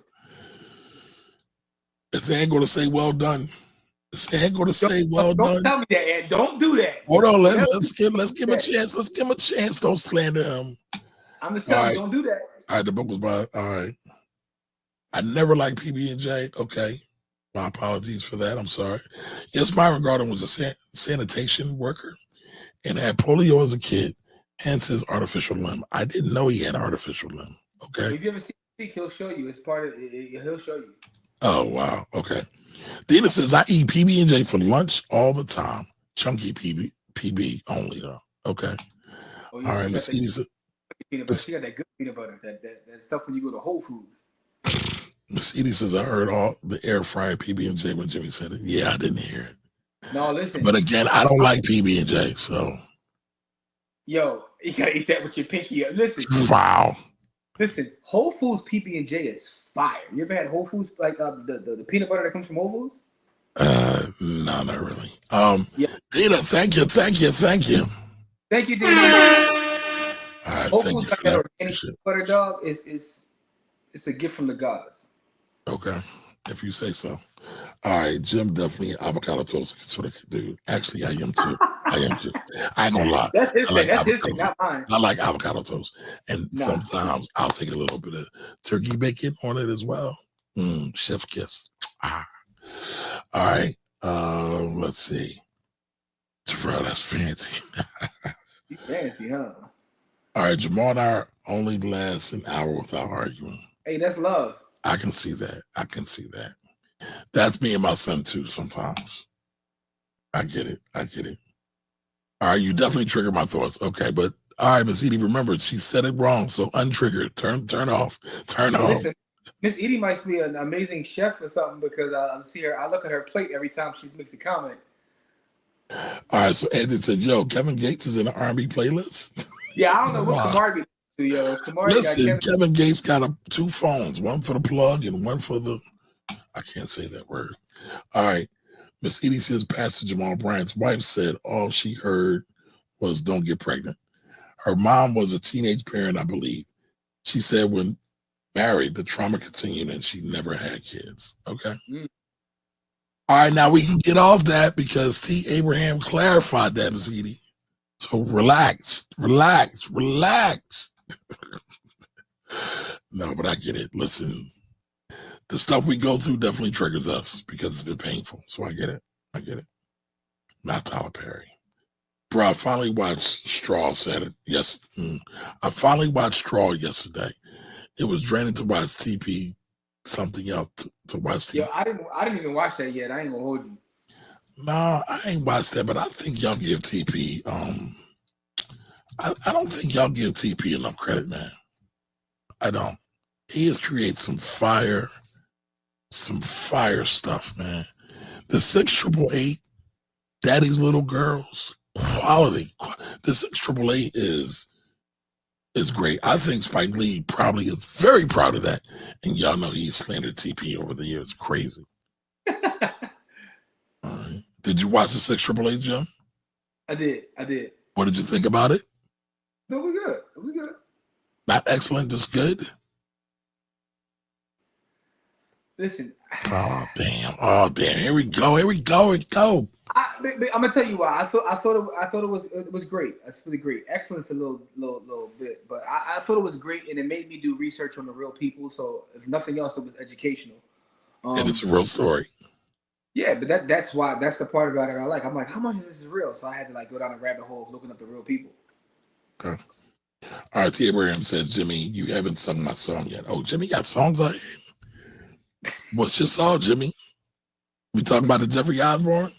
Is Ant going to say well done? Is Ant going to say well don't done? Tell me that, Ant. Don't do that. Hold on, let's give him a chance. Let's give him a chance. Don't slander him. I'm just telling you, don't do that. All right, the book was by. All right, I never liked PB&J. Okay, my apologies for that. I'm sorry. Yes, Myron Garden was a sanitation worker and had polio as a kid, hence his artificial limb. I didn't know he had artificial limb. Okay. If you ever see him speak, he'll show you. It's part of it. He'll show you. Oh wow. Okay. Dina says I eat PB&J for lunch all the time. Chunky PB only though. Okay. Oh, all right, Miss Edie. She got that good peanut butter. That stuff when you go to Whole Foods. Miss Edie says I heard all the air fryer PB&J when Jimmy said it. Yeah, I didn't hear it. No, listen. But again, I don't like PB&J, so. Yo, you gotta eat that with your pinky up. Listen. Wow. Listen, Whole Foods PB&J is fire. You ever had Whole Foods, like the peanut butter that comes from Whole Foods? No, not really. Yeah. Dina, thank you. Thank you, Dina. All right, Whole thank Foods you like that organic peanut butter, dog. It's a gift from the gods. Okay, if you say so. All right, Jim definitely avocado toast sort of dude. Actually, I am too. I ain't gonna lie. That's his thing. That's his avocado thing, not mine. I like avocado toast, and sometimes I'll take a little bit of turkey bacon on it as well. Chef kiss. All right. Let's see. Terrell, that's fancy. You fancy, huh? All right, Jamal and I only last an hour without arguing. Hey, that's love. I can see that. That's me and my son too sometimes. I get it. All right, you definitely triggered my thoughts. Okay, but all right, Miss Edie, remember, she said it wrong, so untriggered. Turn off. Listen, Miss Edie might be an amazing chef or something because I see her. I look at her plate every time she makes a comment. All right, so Andy said, "Yo, Kevin Gates is in the R&B playlist." Yeah, I don't know what Kamari be to, yo. Listen, Kevin Gates got 2 phones, one for the plug and one for the. I can't say that word. All right. Miss Edie says Pastor Jamal Bryant's wife said all she heard was don't get pregnant. Her mom was a teenage parent, I believe. She said when married, the trauma continued and she never had kids. Okay. All right, now we can get off that because T. Abraham clarified that, Miss Edie. So relax. No, but I get it. Listen. The stuff we go through definitely triggers us because it's been painful. So I get it. Not Tyler Perry. Bro, I finally watched Straw said it. Yes. I finally watched Straw yesterday. It was draining to watch TP, something else to watch TP. Yo, I didn't even watch that yet. I ain't gonna hold you. No, I ain't watched that, but I think y'all give TP I don't think y'all give TP enough credit, man. I don't. He has created some fire stuff, man. The 688, Daddy's Little Girls, quality. The 688 is great. I think Spike Lee probably is very proud of that. And y'all know he's slandered TP over the years. Crazy. All right. Did you watch the 688, Jim? I did. What did you think about it? It was good. Not excellent, just good? Listen. Oh damn! Here we go. I'm gonna tell you why. I thought it was great. It's really great. Excellence a little bit, but I thought it was great, and it made me do research on the real people. So if nothing else, it was educational. And it's a real story. Yeah, but that's the part about it I like. I'm like, how much of this is real? So I had to go down a rabbit hole of looking up the real people. Okay. All right. T. Abraham says, Jimmy, you haven't sung my song yet. Oh, Jimmy got songs out here. What's your song, Jimmy? We talking about the Jeffrey Osborne?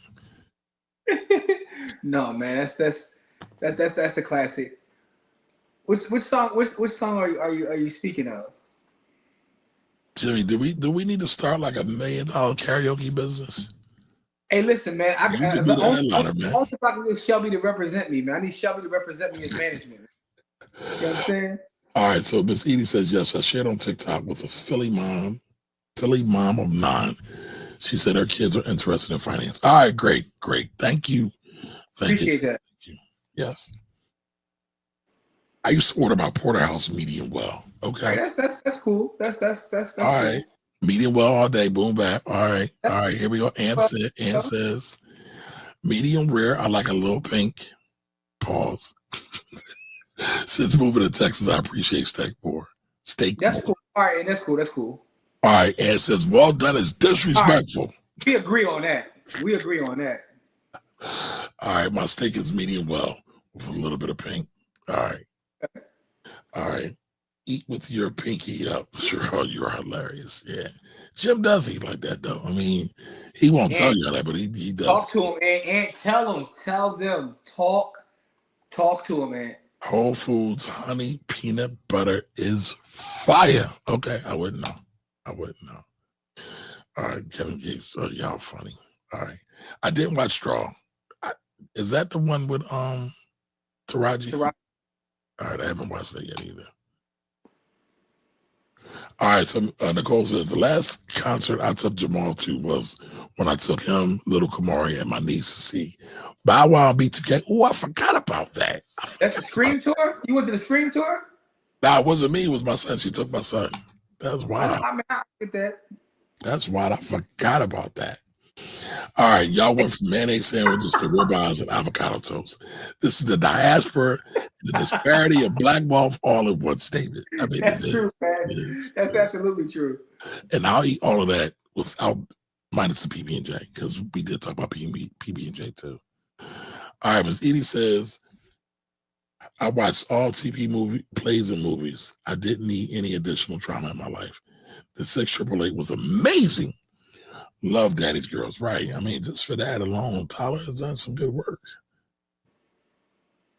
No, man, that's a classic. Which song are you speaking of? Jimmy, do we need to start like $1 million karaoke business? Hey, listen, man. You can be the headliner, man. Only if I can get Shelby to represent me, man. I need Shelby to represent me as management. You know what I'm saying? All right, so Miss Edie says, yes, I shared on TikTok with a Philly mom of 9. She said her kids are interested in finance. All right, great. Thank you. Appreciate that. Thank you. Yes. I used to order my porterhouse medium well. Okay. Right, that's cool. That's All right. cool. Medium well all day. Boom bap. All right. Here we go. Ann Well, says medium rare. I like a little pink. Pause. Since moving to Texas, I appreciate steak more. that's cool. All right, and that's cool. All right. Ann says, well done is disrespectful. Right. We agree on that. All right. My steak is medium well with a little bit of pink. All right. Eat with your pinky up. Sure, you are hilarious. Yeah. Jim does eat like that, though. I mean, he won't tell you that, but he does. Talk to him, and tell them. Talk to him, man. Whole Foods honey peanut butter is fire. Okay, I wouldn't know. All right, Kevin Gates. Oh, y'all funny. All right. I didn't watch Straw. Is that the one with Taraji? All right, I haven't watched that yet either. All right, so Nicole says the last concert I took Jamal to was when I took him, Little Kamari, and my niece to see Bow Wow and B2K. Oh, I forgot about that. That's the Scream tour? You went to the Scream tour? Nah, it wasn't me. It was my son. She took my son. That's wild. I mean, I get that. That's wild. I forgot about that. All right, y'all went from mayonnaise sandwiches to ribeyes and avocado toast. This is the diaspora, the disparity of black wealth all in one statement. I mean, that's true, man. That's absolutely true. And I'll eat all of that without minus the PB&J because we did talk about PB&J too. All right, Ms. Edie says, I watched all TV plays and movies. I didn't need any additional trauma in my life. The 6888 was amazing. Love Daddy's Girls, right? I mean, just for that alone, Tyler has done some good work.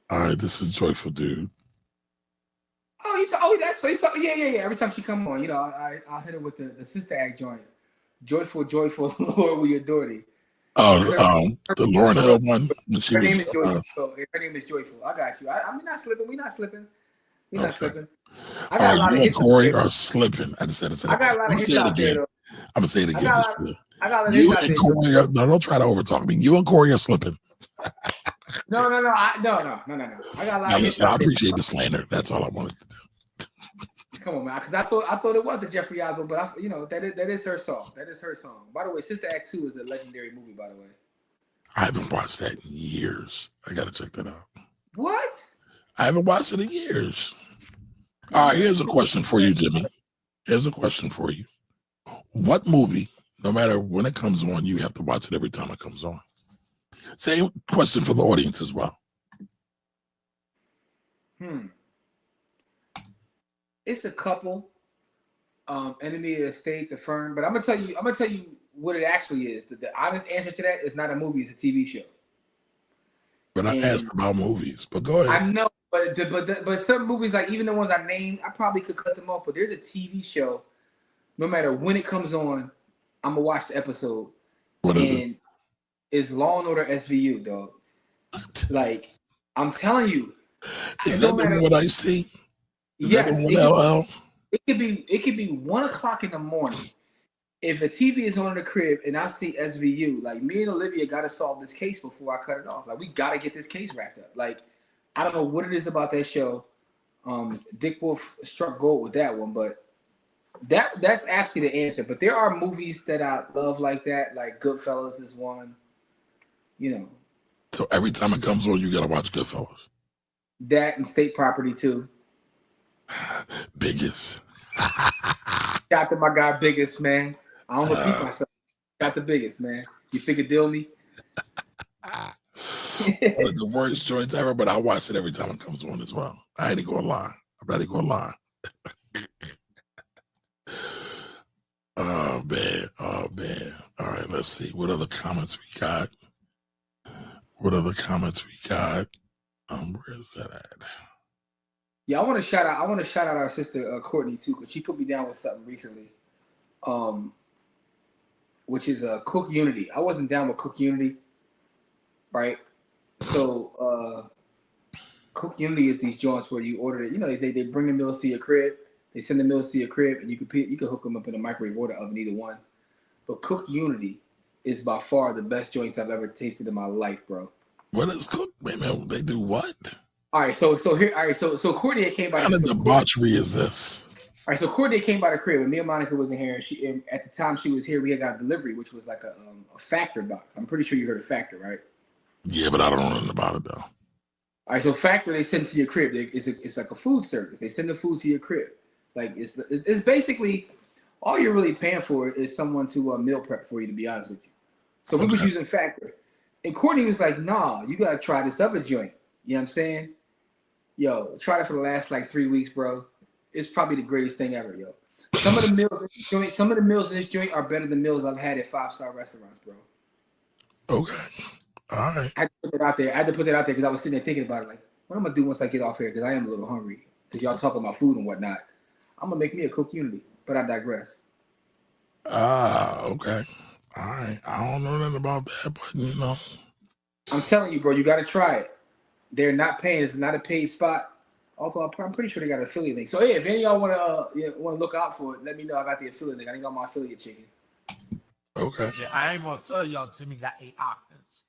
All right, this is Joyful Dude. Yeah. Every time she come on, I'll hit her with the Sister Act joint. Joyful, Lord, we adore thee. Oh, the Lauryn Hill one. Her name is Joyful. Her name is Joyful. I got you. I'm not slipping. We're not slipping. Not slipping. I got a lot of hits. Corey are slipping. I just said it. I got a lot of hits out there. I'm gonna say it again. You and Corey are, no, don't try to overtalk me. You and Corey are slipping. No. I got a lot of hits. I appreciate the slander. That's all I wanted to do. Come on, man. Because I thought it was the Jeffrey album, but that is her song. That is her song. By the way, Sister Act 2 is a legendary movie. By the way, I haven't watched that in years. I gotta check that out. What? I haven't watched it in years. All right, here's a question for you, Jimmy. Here's a question for you. What movie, no matter when it comes on, you have to watch it every time it comes on? Same question for the audience as well. It's a couple. Enemy of the State, The Firm, but I'm gonna tell you what it actually is. The honest answer to that is not a movie; it's a TV show. But I asked about movies. But go ahead. I know, but some movies, like even the ones I named, I probably could cut them off. But there's a TV show. No matter when it comes on, I'm gonna watch the episode. What is it? It's Law and Order SVU, dog. Like I'm telling you. Is that the one with Ice-T? Yes, that the one LL? It could be 1:00 in the morning. If a TV is on in the crib and I see SVU, like me and Olivia got to solve this case before I cut it off. Like we got to get this case wrapped up. Like I don't know what it is about that show. Dick Wolf struck gold with that one, but that's actually the answer. But there are movies that I love like that, like Goodfellas is one. So every time it comes on, you got to watch Goodfellas. That and State Property too. Biggest. Shout to my guy Biggest, man. I don't repeat myself. Got the Biggest, man. You figure deal me? One of the worst joints ever, but I watch it every time it comes on as well. I ain't gonna lie. I'm not gonna lie. Oh man. All right, let's see. What other comments we got? Where is that at? Yeah, I want to shout out our sister Courtney too, because she put me down with something recently, which is Cook Unity. I wasn't down with Cook Unity, right? So Cook Unity is these joints where you order it. You know, they bring the meals to your crib. They send the meals to your crib, and you can hook them up in a microwave or the oven, either one. But Cook Unity is by far the best joints I've ever tasted in my life, bro. What is Cook? Wait a minute, they do what? All right, so Courtney came by. What kind of debauchery is this? All right, so Courtney came by the crib, and me and Monica wasn't here. And at the time she was here, we had got a delivery, which was like a Factor box. I'm pretty sure you heard of Factor, right? Yeah, but I don't know nothing about it though. All right, so Factor, they send to your crib. It's like a food service. They send the food to your crib. Like it's basically all you're really paying for is someone to meal prep for you. To be honest with you, so we was using Factor, and Courtney was like, "Nah, you gotta try this other joint." You know what I'm saying? Yo, tried it for the last like 3 weeks, bro. It's probably the greatest thing ever, yo. Some of the meals in this joint are better than meals I've had at 5-star restaurants, bro. Okay. All right. I had to put that out there because I was sitting there thinking about it, like, what I'm gonna do once I get off here, because I am a little hungry. Because y'all talking about food and whatnot. I'm gonna make me a Cook Unity, but I digress. Okay. All right. I don't know nothing about that, but you know. I'm telling you, bro, you gotta try it. They're not paying. It's not a paid spot. Although I'm pretty sure they got an affiliate link. So yeah, if any of y'all wanna look out for it, let me know. I got the affiliate link. I need all my affiliate chicken. Okay. Yeah, I ain't gonna tell y'all to me got 8 octaves.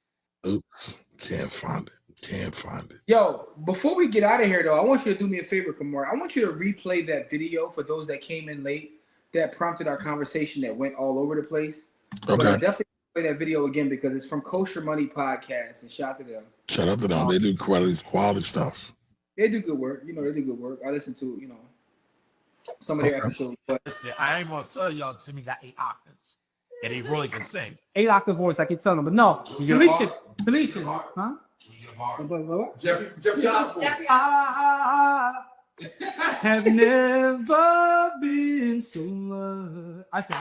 Oops. Can't find it. Yo, before we get out of here though, I want you to do me a favor, Kamar. I want you to replay that video for those that came in late that prompted our conversation that went all over the place. Okay. But I definitely play that video again because it's from Kosher Money Podcast, and shout out to them. Shout out to them. They do quality stuff. They do good work. You know, they do good work. I listen to, some of their episodes. But Listen, I ain't gonna tell y'all to me got 8 octaves. And he really can sing. 8 octave voice, I keep telling him, but no, Felicia, huh? Jeffrey Osborne. I have never been so much. I said,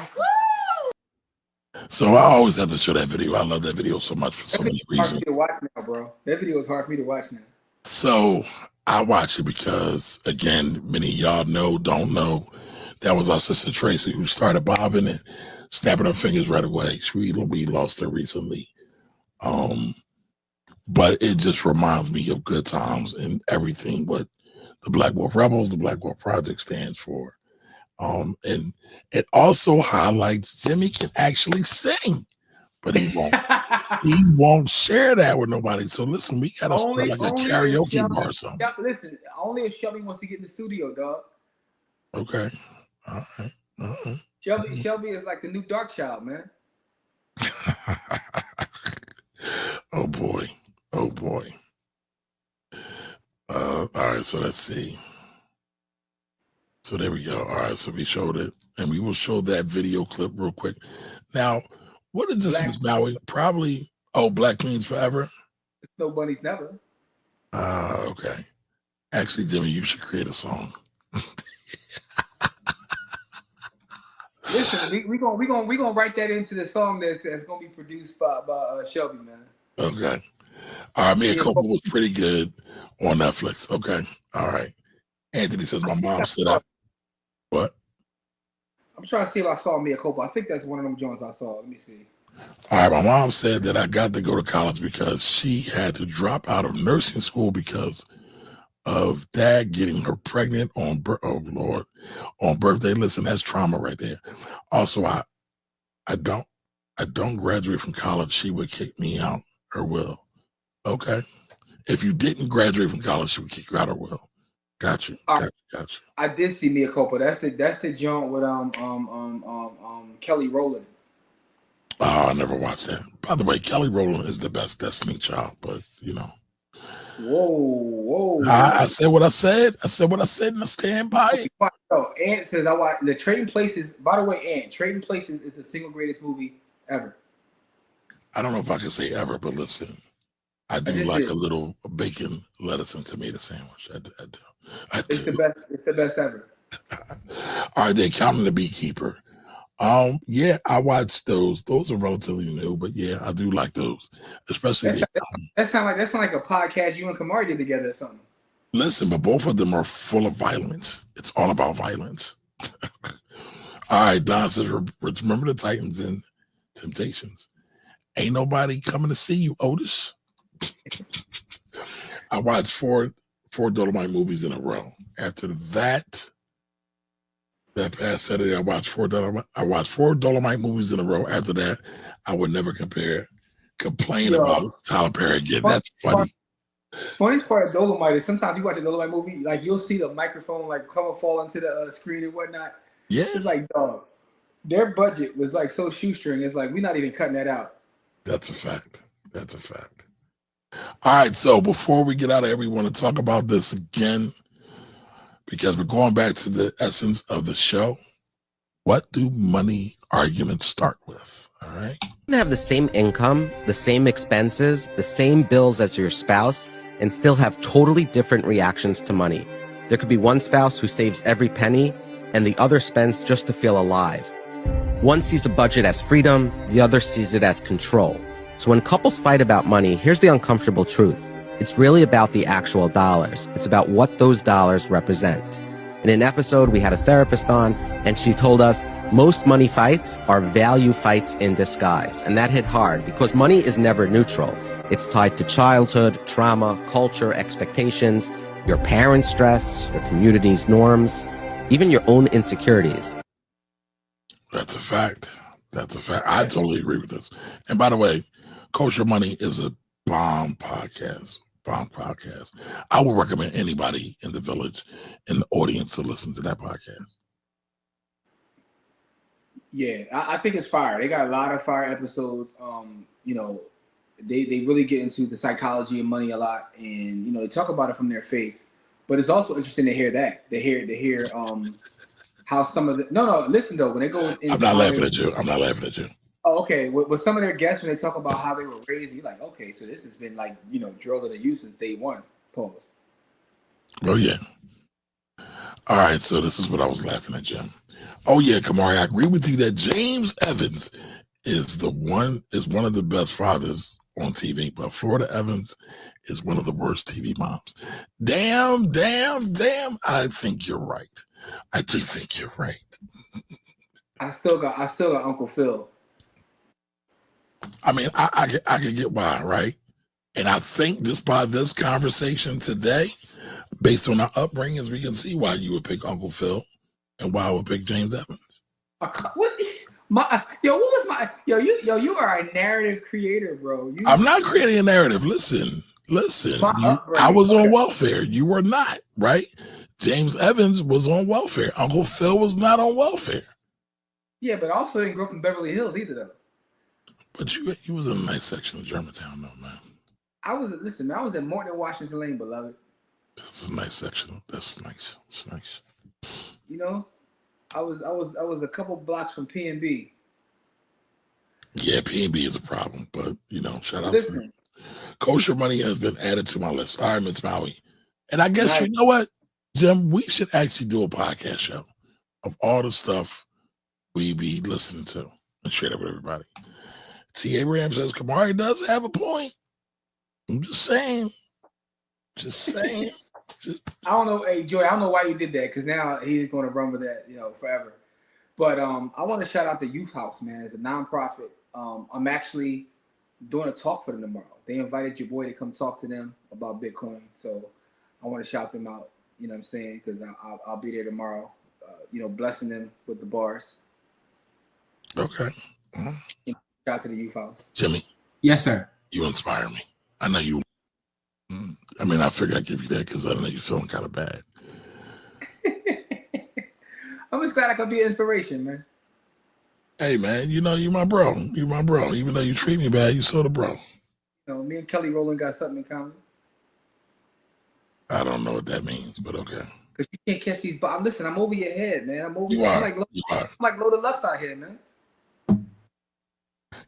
So I always have to show that video. I love that video so much for so many hard for reasons. me to watch now, bro. That video is hard for me to watch now. So I watch it because, again, many of y'all don't know, that was our sister Tracy who started bobbing and snapping her fingers right away. We lost her recently. But it just reminds me of good times and everything what the Black Wolf Rebels, the Black Wolf Project stands for. And it also highlights Jimmy can actually sing, but he won't share that with nobody. So listen, we gotta start like a karaoke bar or something. Listen, only if Shelby wants to get in the studio, dog. Okay. All right. Shelby is like the new Dark Child, man. Oh boy. All right, so let's see. So there we go. All right, so we showed it, and we will show that video clip real quick. Now, what is this, Miss Bowie? Probably, Black Queens Forever? No Bunnies Never. Okay. Actually, Jimmy, you should create a song. Listen, we gonna write that into the song that's gonna be produced by Shelby, man. Okay. All right, Mia Culpa was pretty good on Netflix. Okay. All right. Anthony says my mom set up. What? I'm trying to see if I saw Mia Culpa. I think that's one of them joints I saw. Let me see. All right, my mom said that I got to go to college because she had to drop out of nursing school because of dad getting her pregnant on birthday. Listen, that's trauma right there. Also, I don't graduate from college. She would kick me out or will. Okay. If you didn't graduate from college, she would kick you out or will. Got you. I did see Mia Culpa. That's the joint with Kelly Rowland. Oh, I never watched that. By the way, Kelly Rowland is the best Destiny Child, but Whoa. I said what I said. I said what I said, and I stand by it. No, Ant says I watch the Trading Places. By the way, Ant, Trading Places is the single greatest movie ever. I don't know if I can say ever, but listen, I do like a little bacon, lettuce, and tomato sandwich. I do. It's the best. It's the best ever. All right, they're counting the Beekeeper. Yeah, I watched those. Those are relatively new, but yeah, I do like those, especially. That sound like a podcast you and Kamari did together or something. Listen, but both of them are full of violence. It's all about violence. All right, Don says, remember the Titans and Temptations. Ain't nobody coming to see you, Otis. I watched Ford 4 Dolomite movies in a row. After that past Saturday, I watched 4 Dolomite movies in a row. After that, I would never complain about Tyler Perry again. That's funny. Funniest part of Dolomite is sometimes you watch a Dolomite movie, like you'll see the microphone like come and fall into the screen and whatnot. Yeah, it's like, dog, their budget was like so shoestring. It's like we're not even cutting that out. That's a fact. That's a fact. All right, so before we get out of here, we want to talk about this again because we're going back to the essence of the show. What do money arguments start with? All right. You can have the same income, the same expenses, the same bills as your spouse, and still have totally different reactions to money. There could be one spouse who saves every penny, and the other spends just to feel alive. One sees a budget as freedom, the other sees it as control. So when couples fight about money, here's the uncomfortable truth. It's really about the actual dollars. It's about what those dollars represent. In an episode, we had a therapist on, and she told us most money fights are value fights in disguise. And that hit hard because money is never neutral. It's tied to childhood, trauma, culture, expectations, your parents' stress, your community's norms, even your own insecurities. That's a fact. That's a fact. I totally agree with this. And by the way, Kosher Money is a bomb podcast. I would recommend anybody in the village, in the audience, to listen to that podcast. Yeah, I think it's fire. They got a lot of fire episodes. You know, they really get into the psychology of money a lot, and you know, they talk about it from their faith. But it's also interesting to hear that. They hear how some of the listen though, when they go into I'm not laughing at you. Oh, okay. With some of their guests, when they talk about how they were raised, you're like, okay, so this has been like, you know, drilled into you since day one. Pause. Oh, yeah. All right, so this is what I was laughing at, Jim. Oh, yeah, Kamari, I agree with you that James Evans is one of the best fathers on TV, but Florida Evans is one of the worst TV moms. Damn. I think you're right. I do think you're right. I still got Uncle Phil. I mean, I can get why, right? And I think just by this conversation today, based on our upbringings, we can see why you would pick Uncle Phil and why I would pick James Evans. You are a narrative creator, bro. I'm not creating a narrative. Listen. I was on welfare. You were not, right? James Evans was on welfare. Uncle Phil was not on welfare. Yeah, but also didn't grow up in Beverly Hills either, though. But you was in a nice section of Germantown, though, man. I was in Morton, Washington Lane, beloved. That's a nice section. That's nice. It's nice. You know, I was a couple blocks from P&B. Yeah, P&B is a problem, but you know, shout out to me. Kosher Money has been added to my list. All right, Ms. Maui. And I guess you know what, Jim, we should actually do a podcast show of all the stuff we be listening to and share that with everybody. T. Abraham says Kamari does have a point. I'm just saying. I don't know, hey Joy, I don't know why you did that, because now he's going to run with that, you know, forever. But I want to shout out the Youth House, man. It's a nonprofit. I'm actually doing a talk for them tomorrow. They invited your boy to come talk to them about Bitcoin, so I want to shout them out. You know what I'm saying? Because I'll be there tomorrow. You know, blessing them with the bars. Okay. You know, shout out to the Youth House. Jimmy. Yes, sir. You inspire me. I know you. I mean, I figured I'd give you that because I know you're feeling kind of bad. I'm just glad I could be an inspiration, man. Hey, man, you know, you my bro. You my bro. Even though you treat me bad, you still the bro. You know, me and Kelly Rowland got something in common. I don't know what that means, but okay. Because you can't catch these. But listen, I'm over your head, man. I'm like Loaded Lux out here, man.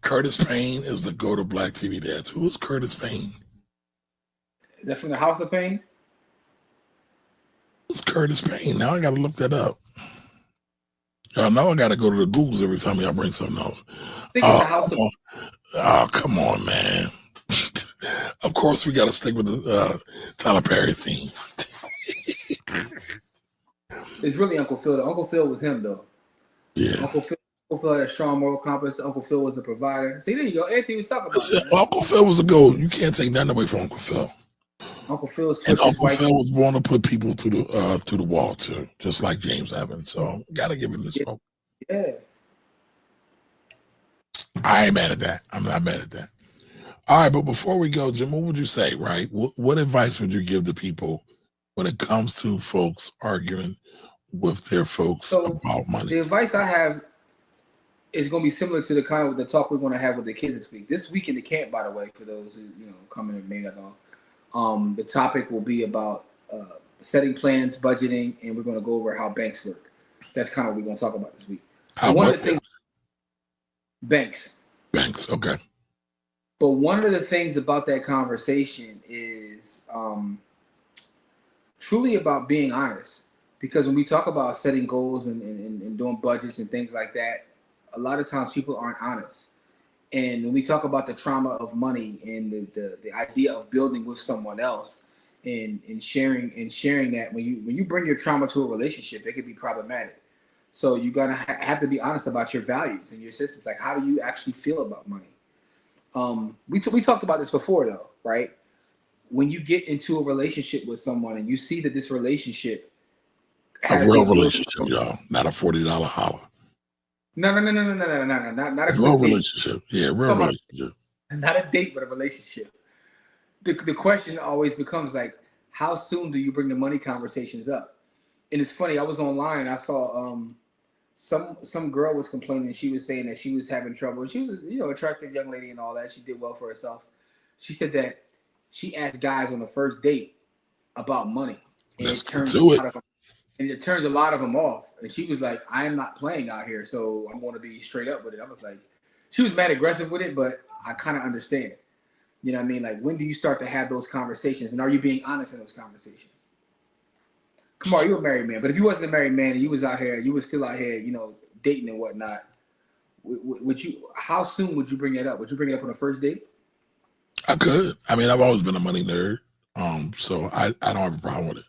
Curtis Payne is the go-to black TV dads. Who is Curtis Payne? Is that from the House of Pain? Who's Curtis Payne? Now I got to look that up. Y'all know I got to go to the Googles every time y'all bring something else. Come on, man. Of course, we got to stick with the Tyler Perry theme. It's really Uncle Phil. Uncle Phil was him, though. Yeah. Uncle Phil had a strong moral compass. Uncle Phil was a provider. See, there you go. Everything we talk about. Listen, Uncle Phil was a goat. You can't take nothing away from Uncle Phil. Uncle Phil And switched his Uncle wife. Phil was born to put people through the wall too, just like James Evans. So gotta give him the smoke. Yeah. I ain't mad at that. I'm not mad at that. All right, but before we go, Jim, what would you say, right? What advice would you give to people when it comes to folks arguing with their folks So about money? the advice I have is going to be similar to the kind of the talk we're going to have with the kids this week. This week in the camp, by the way, for those who coming and maybe not know, the topic will be about setting plans, budgeting, and we're going to go over how banks work. That's kind of what we're going to talk about this week. One of the things, banks. Banks, okay. But one of the things about that conversation is truly about being honest. Because when we talk about setting goals and doing budgets and things like that, a lot of times people aren't honest. And when we talk about the trauma of money and the idea of building with someone else and sharing that, when you bring your trauma to a relationship, it can be problematic. So you're gonna have to be honest about your values and your systems. Like, how do you actually feel about money? We talked about this before, though, right? When you get into a relationship with someone and you see that this relationship has a real relationship, y'all, not a $40 holler. No, not a real relationship. Yeah, real relationship. Not a date, but a relationship. The question always becomes like, how soon do you bring the money conversations up? And it's funny, I was online, I saw some girl was complaining. She was saying that she was having trouble. She was attractive young lady and all that. She did well for herself. She said that she asked guys on the first date about money, and it turns a lot of them off. And she was like, I am not playing out here, so I'm going to be straight up with it. I was like, she was mad aggressive with it, but I kind of understand. You know what I mean? Like, when do you start to have those conversations? And are you being honest in those conversations? Kamar, you're a married man. But if you wasn't a married man and you was still out here, dating and whatnot, how soon would you bring it up? Would you bring it up on a first date? I could. I mean, I've always been a money nerd. So I don't have a problem with it.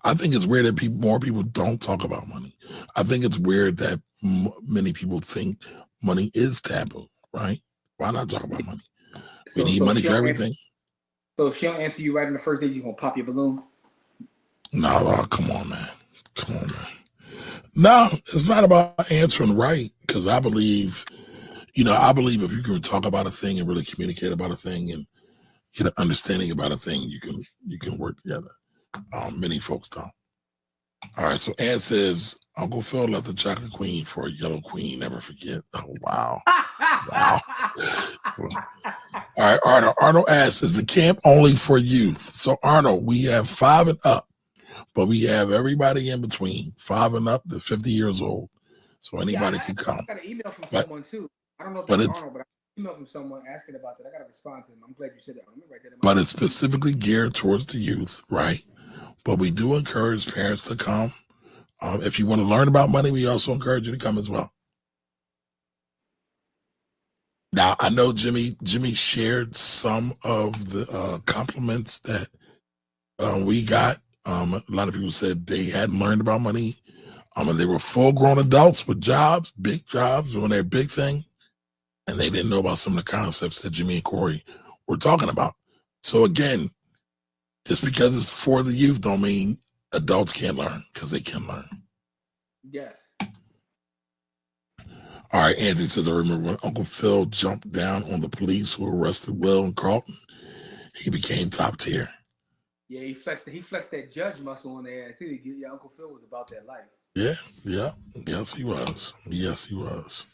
I think it's weird that more people don't talk about money. I think it's weird that many people think money is taboo, right? Why not talk about money? We need money for everything. So if she don't answer you right on the first date, you gonna pop your balloon? No, come on, man. No, it's not about answering right, because I believe if you can talk about a thing and really communicate about a thing and get an understanding about a thing, you can work together. Many folks don't. All right, so Ann says, Uncle Phil left the chocolate queen for a yellow queen. Never forget. Oh, wow. Wow. All right, Arnold asks, is the camp only for youth? So, Arnold, we have 5 and up, but we have everybody in between 5 and up to 50 years old. So anybody can come. I got an email from someone, too. I don't know if it's Arnold, but I got an email from someone asking about that. I got to respond to them. I'm glad you said that. Let me write that in my But it's specifically geared towards the youth, right? But we do encourage parents to come. If you want to learn about money, we also encourage you to come as well. Now, I know Jimmy shared some of the compliments that we got. A lot of people said they hadn't learned about money. And they were full-grown adults with jobs, big jobs, doing their big thing. And they didn't know about some of the concepts that Jimmy and Corey were talking about. So again, just because it's for the youth don't mean adults can't learn, because they can learn. Yes. All right, Anthony says, I remember when Uncle Phil jumped down on the police who arrested Will and Carlton, he became top tier. Yeah, he flexed that judge muscle on there too. Yeah, Uncle Phil was about that life. Yeah. Yes, he was.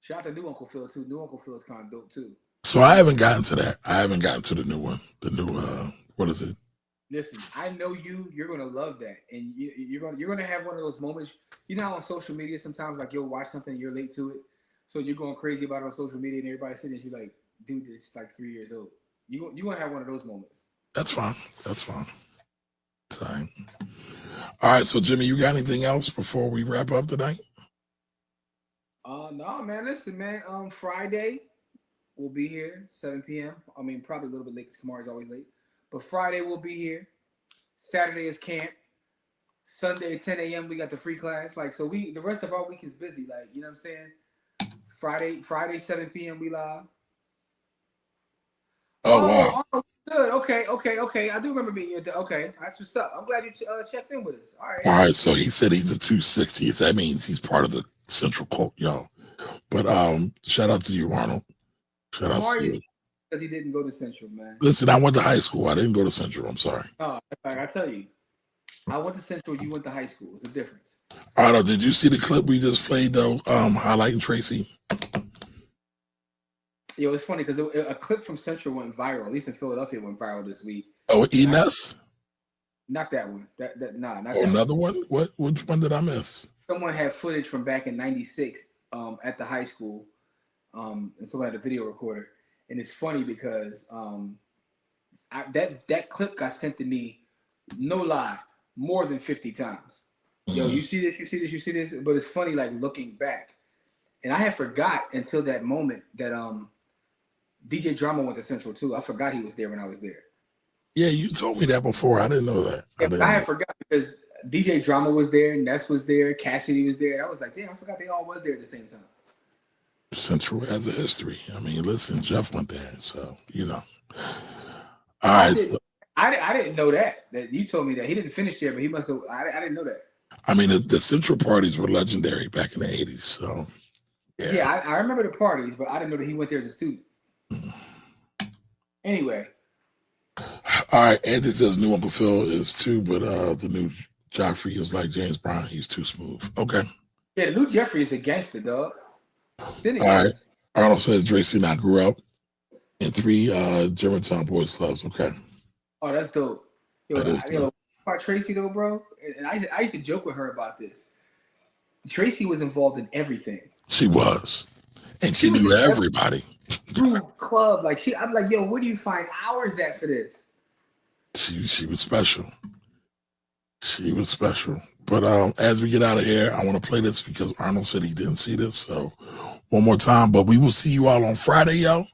Shout out to new Uncle Phil too. New Uncle Phil is kind of dope too. So I haven't gotten to that. I haven't gotten to the new one. The new what is it? Listen, I know you're gonna love that, and you're gonna have one of those moments. You know how on social media sometimes like you'll watch something and you're late to it, so you're going crazy about it on social media, and everybody's sitting there, you're like, dude, this is like 3 years old. You're gonna have one of those moments. That's fine. Fine. All right, so Jimmy, you got anything else before we wrap up tonight? No, man. Listen, man. Friday we'll be here 7 p.m. I mean, probably a little bit late because Kamari's always late. But Friday we'll be here. Saturday is camp. Sunday at 10 a.m. we got the free class. Like, so the rest of our week is busy. Like, you know what I'm saying? Friday 7 p.m. we live. Oh wow. Good. Okay. I do remember meeting you at the. Okay, that's what's up. I'm glad you checked in with us. All right. All right, so he said he's a 260. That means he's part of the Central cult, y'all. But shout out to you, Ronald. Shout out to Amari you. because he didn't go to Central, man. Listen, I went to high school. I didn't go to Central. I'm sorry. Oh, like I tell you, I went to Central. You went to high school. It's a difference. All right, did you see the clip we just played though? Highlighting Tracy. Yo, it's funny because a clip from Central went viral. At least in Philadelphia, it went viral this week. Oh, Enes? Not that one. Not Oh, that another one? Which one did I miss? Someone had footage from back in '96 at the high school, and someone had a video recorder. And it's funny because that clip got sent to me, no lie, more than 50 times. Yo, you see this, you see this, you see this. But it's funny, like looking back, and I had forgot until that moment that DJ Drama went to Central too. I forgot he was there when I was there. Yeah, you told me that before. I didn't know that. I had forgot because DJ Drama was there, Ness was there, Cassidy was there. I was like, damn, I forgot they all was there at the same time. Central has a history. I mean, listen, Jeff went there, so you know. All right. I didn't know that you told me that he didn't finish there, but he must have. I didn't know that. I mean, the Central parties were legendary back in the 80s. So yeah, I remember the parties, but I didn't know that he went there as a student. Anyway. All right, Anthony says new Uncle Phil is too, but the new Joffrey is like James Brown. He's too smooth. Okay. Yeah, the new Jeffrey is a gangster, dog. All right. Arnold says Tracy and I grew up in 3 Germantown boys clubs. Okay. Oh, that's dope. Yo, dope. About Tracy though, bro. And I used to joke with her about this. Tracy was involved in everything. She was, and she knew everybody. Club, like I'm like, yo, where do you find hours at for this? She was special. She was special. But as we get out of here, I want to play this because Arnold said he didn't see this. So one more time, but we will see you all on Friday, yo.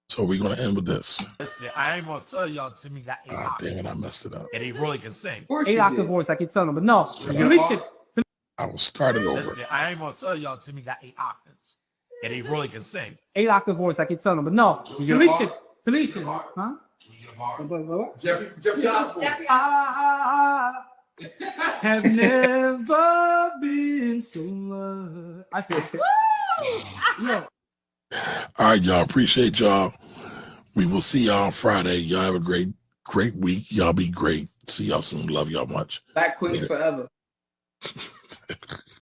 So we're gonna end with this. Listen, I ain't gonna tell y'all Timmy got 8 octaves. Damn it, I messed it up. And he really can sing. 8 octave voice, I keep telling him, but no. Talisha, I will start it over. Listen, I ain't gonna tell y'all Timmy got 8 octaves. And he really can sing. 8 octave voice, I keep telling him, but no. Talisha, huh? Jeffrey I have never been so loved. I said, yo. All right, y'all. Appreciate y'all. We will see y'all on Friday. Y'all have a great week. Y'all be great. See y'all soon. Love y'all much. Black Queens forever.